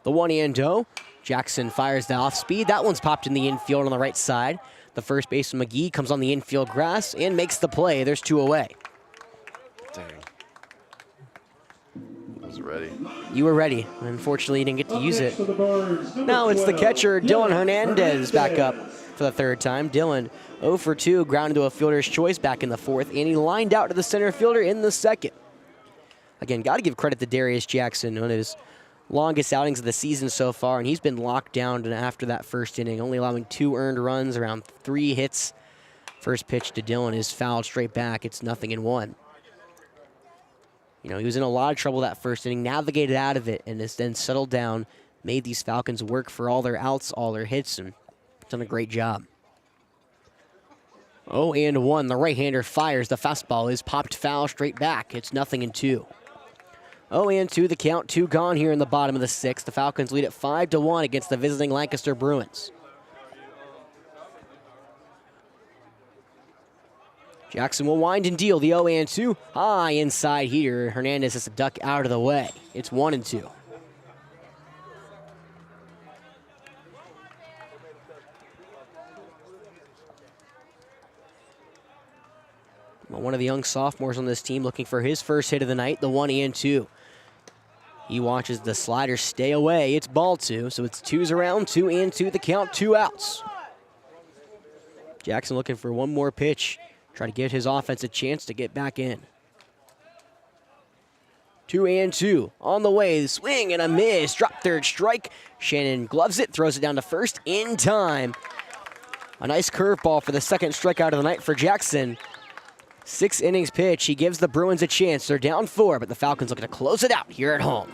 The 1-0. Jackson fires the off-speed. That one's popped in the infield on the right side. The first baseman, McGee, comes on the infield grass and makes the play. There's 2 away. Dang. I was ready. You were ready. Unfortunately, you didn't get to use it. Now it's the catcher, Dylan Hernandez, back up for the 3rd time. Dylan 0 for 2, grounded to a fielder's choice back in the 4th, and he lined out to the center fielder in the 2nd. Again, got to give credit to Darius Jackson, one of his longest outings of the season so far, and he's been locked down after that first inning, only allowing 2 earned runs, around 3 hits. First pitch to Dylan is fouled straight back. It's 0-1. You know, he was in a lot of trouble that first inning, navigated out of it, and has then settled down, made these Falcons work for all their outs, all their hits, and done a great job. 0-1. The right-hander fires. The fastball is popped foul straight back. It's 0-2. 0-2 the count, 2 gone here in the bottom of the 6th. The Falcons lead at 5-1 against the visiting Lancaster Bruins. Jackson will wind and deal the 0-2. High inside here. Hernandez has to duck out of the way. It's 1-2. Well, one of the young sophomores on this team looking for his first hit of the night, the 1-2. He watches the slider stay away. It's ball 2, so it's 2s around, 2-2 the count, 2 outs. Jackson looking for one more pitch. Try to give his offense a chance to get back in. 2-2 on the way. Swing and a miss. Drop third strike. Shannon gloves it, throws it down to first in time. A nice curveball for the second strikeout of the night for Jackson. 6 innings pitch. He gives the Bruins a chance. They're down 4, but the Falcons looking to close it out here at home.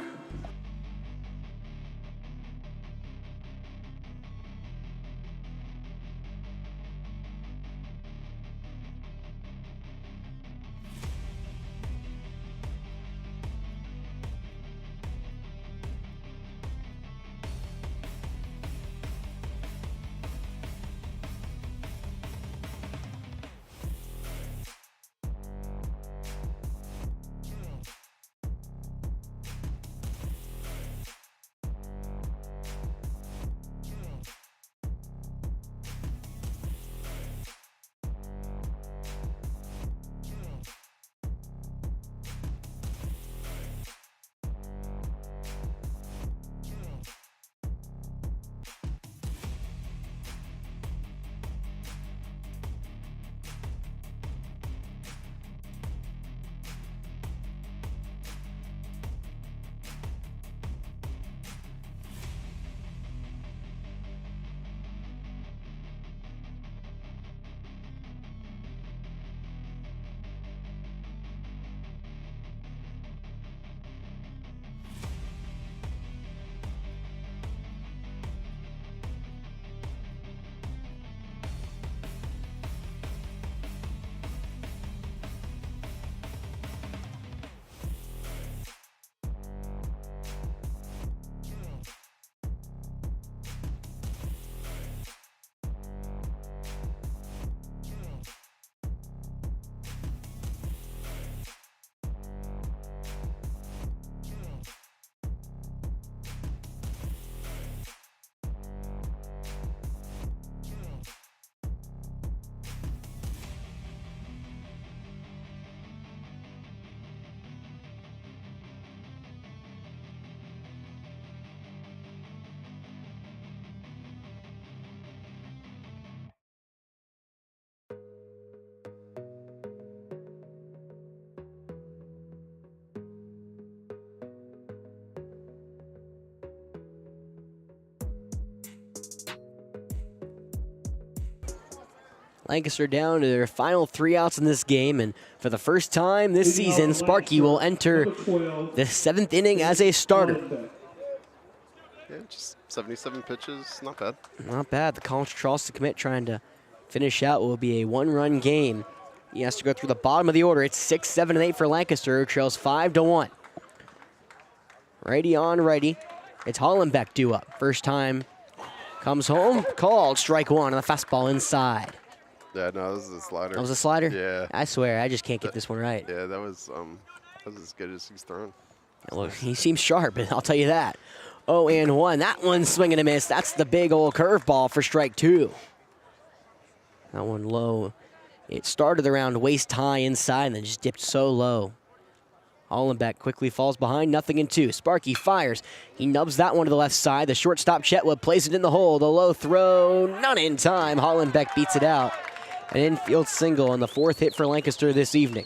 Lancaster down to their final 3 outs in this game, and for the first time this season, Sparky will enter the 7th inning as a starter. Yeah, just 77 pitches, not bad. Not bad. The college Charleston commit trying to finish out what will be a 1-run game. He has to go through the bottom of the order. It's 6, 7, and 8 for Lancaster, who trails 5-1. Righty on righty. It's Hollenbeck due up. First time comes home, called strike 1 on the fastball inside. Yeah, no, this is a slider. That was a slider? Yeah. I swear, I just can't get this one right. Yeah, that was as good as he's thrown. Look, he seems sharp, I'll tell you that. 0-1. That one's swing and a miss. That's the big old curveball for strike 2. That one low. It started around waist high inside and then just dipped so low. Hollenbeck quickly falls behind, 0-2. Sparky fires. He nubs that one to the left side. The shortstop Chetwood plays it in the hole. The low throw, none in time. Hollenbeck beats it out. An infield single and the 4th hit for Lancaster this evening.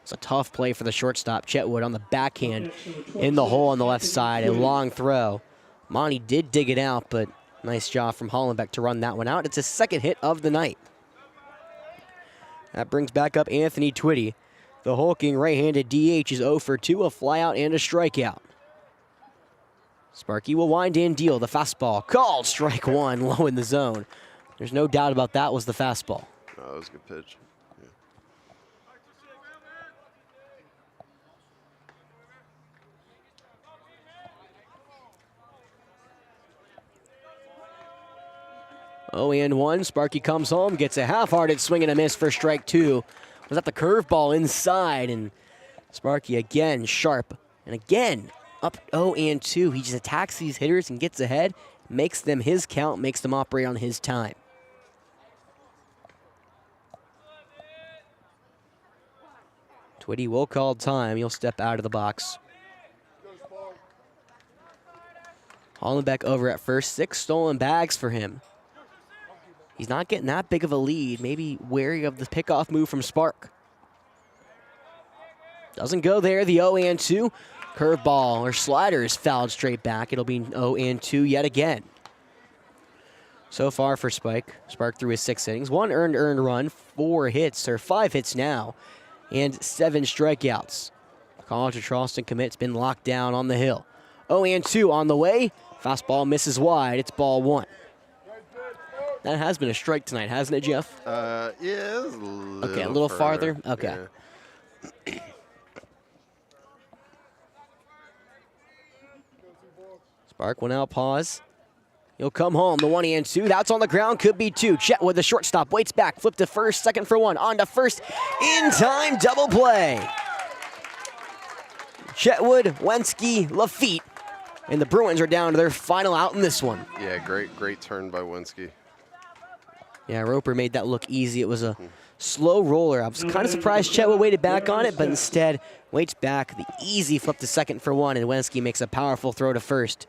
It's a tough play for the shortstop, Chetwood, on the backhand in the hole on the left side. A long throw. Monty did dig it out, but nice job from Hollenbeck to run that one out. It's his 2nd hit of the night. That brings back up Anthony Twitty. The hulking right-handed DH is 0 for 2, a flyout and a strikeout. Sparky will wind and deal. The fastball called strike 1, low in the zone. There's no doubt about that was the fastball. Oh, that was a good pitch. 0-1. Sparky comes home, gets a half-hearted swing and a miss for strike 2. Was that the curveball inside? And Sparky again sharp. And again, up 0-2. He just attacks these hitters and gets ahead, makes them his count, makes them operate on his time. Twitty will call time. He'll step out of the box. Hollenbeck over at first. 6 stolen bags for him. He's not getting that big of a lead. Maybe wary of the pickoff move from Spark. Doesn't go there. The 0-2. Curveball or slider is fouled straight back. It'll be 0-2 yet again. So far for Spike. Spark through his 6 innings. 1 earned run, 4 hits, or 5 hits now, and 7 strikeouts. College of Charleston commit's been locked down on the hill. 0-2 on the way. Fastball misses wide. It's ball 1. That has been a strike tonight, hasn't it, Jeff? Yeah, it's a little Okay, a little farther? Okay. Yeah. Spark went out, pause. He'll come home, the 1-2. That's on the ground, could be 2. Chet with the shortstop, waits back, flip to first, second for 1, on to first. In time, double play. Chetwood, Wensky, Lafitte. And the Bruins are down to their final out in this one. Yeah, great turn by Wensky. Yeah, Roper made that look easy. It was a slow roller. I was kind of surprised Chetwood waited back on it, but instead waits back. The easy flip to second for 1, and Wensky makes a powerful throw to first.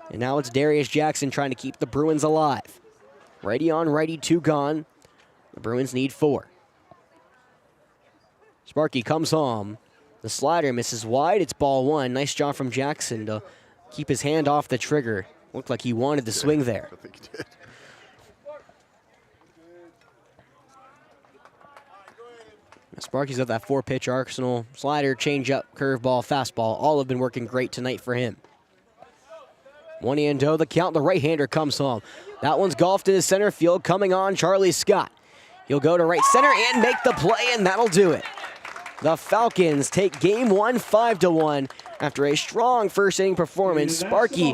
And now it's Darius Jackson trying to keep the Bruins alive. Righty on, righty, 2 gone. The Bruins need 4. Sparky comes home. The slider misses wide. It's ball 1. Nice job from Jackson to keep his hand off the trigger. Looked like he wanted to swing there. I think he did. Sparky's got that 4-pitch arsenal. Slider, changeup, curveball, fastball. All have been working great tonight for him. 1-0 the count. The right-hander comes home. That one's golfed into center field. Coming on, Charlie Scott. He'll go to right center and make the play, and that'll do it. The Falcons take game 1 5-1 after a strong first inning performance. Sparky,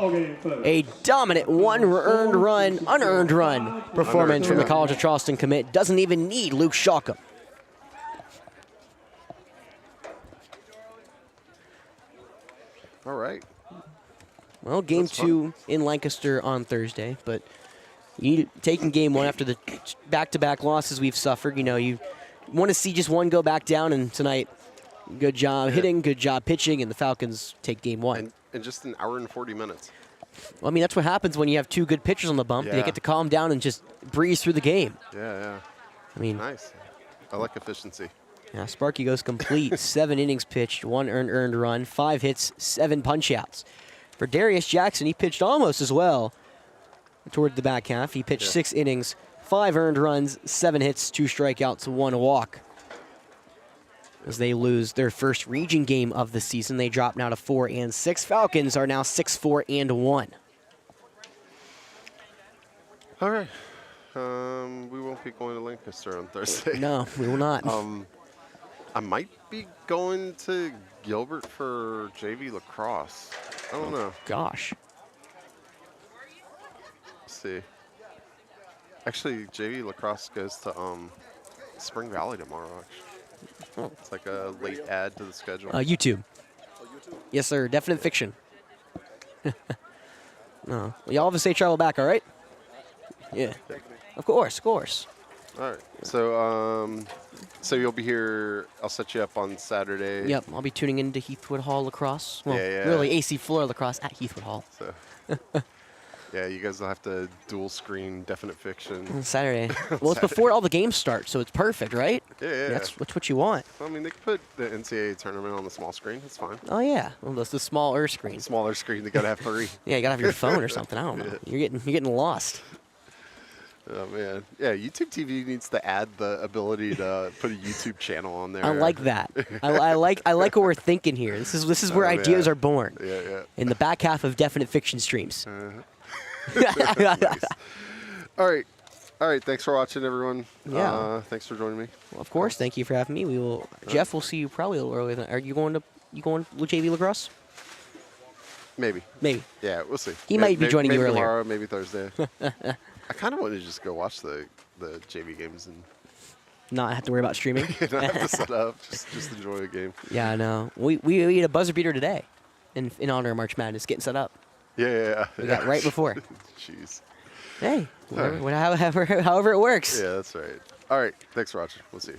a dominant unearned run performance from the College of Charleston commit. Doesn't even need Luke Shalkum. All right. Well, game That's 2 in Lancaster on Thursday, but you taking game 1 after the back-to-back losses we've suffered. You know, you want to see just one go back down, and tonight, good job hitting, good job pitching, and the Falcons take game 1. And just an hour and 40 minutes. Well, I mean, that's what happens when you have 2 good pitchers on the bump. Yeah. They get to calm down and just breeze through the game. Yeah. I mean, Nice. I like efficiency. yeah, Sparky goes complete. 7 innings pitched, 1 earned run, 5 hits, 7 punch-outs. For Darius Jackson, he pitched almost as well toward the back half. He pitched 6 innings, 5 earned runs, 7 hits, 2 strikeouts, 1 walk. As they lose their first region game of the season, they drop now to 4-6. Falcons are now 6-4-1. All right. We won't be going to Lancaster on Thursday. No, we will not. I might be going to Gilbert for JV lacrosse. I don't know. Gosh. Let's see. Actually, JV lacrosse goes to Spring Valley tomorrow, actually. It's like a late add to the schedule. YouTube. Yes, sir. Definite fiction. No. Y'all have a safe travel back, all right? Yeah. Of course, of course. All right. So you'll be here. I'll set you up on Saturday. Yep, I'll be tuning into Heathwood Hall lacrosse. Well, Yeah. really AC Flora lacrosse at Heathwood Hall. So, yeah, you guys will have to dual screen Definite Fiction. On Saturday. Well, it's before all the games start, so it's perfect, right? Yeah. That's what you want. I mean, they could put the NCAA tournament on the small screen. It's fine. Oh yeah, well, that's the smaller screen. Smaller screen. They gotta have 3. Yeah, you gotta have your phone or something. I don't know. Yeah. You're getting lost. Oh man, yeah. YouTube TV needs to add the ability to put a YouTube channel on there. I like that. I like what we're thinking here. This is where ideas are born. Yeah. In the back half of Definite Fiction streams. Nice. All right. Thanks for watching, everyone. Yeah. Thanks for joining me. Well, of course, thank you for having me. We will. Jeff, we'll see you probably a little earlier. Are you going to JV lacrosse? Maybe. Maybe. Yeah, we'll see. He might be joining you maybe earlier. Tomorrow, maybe Thursday. I kind of want to just go watch the JV games and Not have to worry about streaming. not have to set up. Just enjoy the game. Yeah, I know. We had a buzzer beater today in honor of March Madness, getting set up. Yeah. We got right before. Jeez. Hey, right. however it works. Yeah, that's right. All right. Thanks for watching. We'll see you.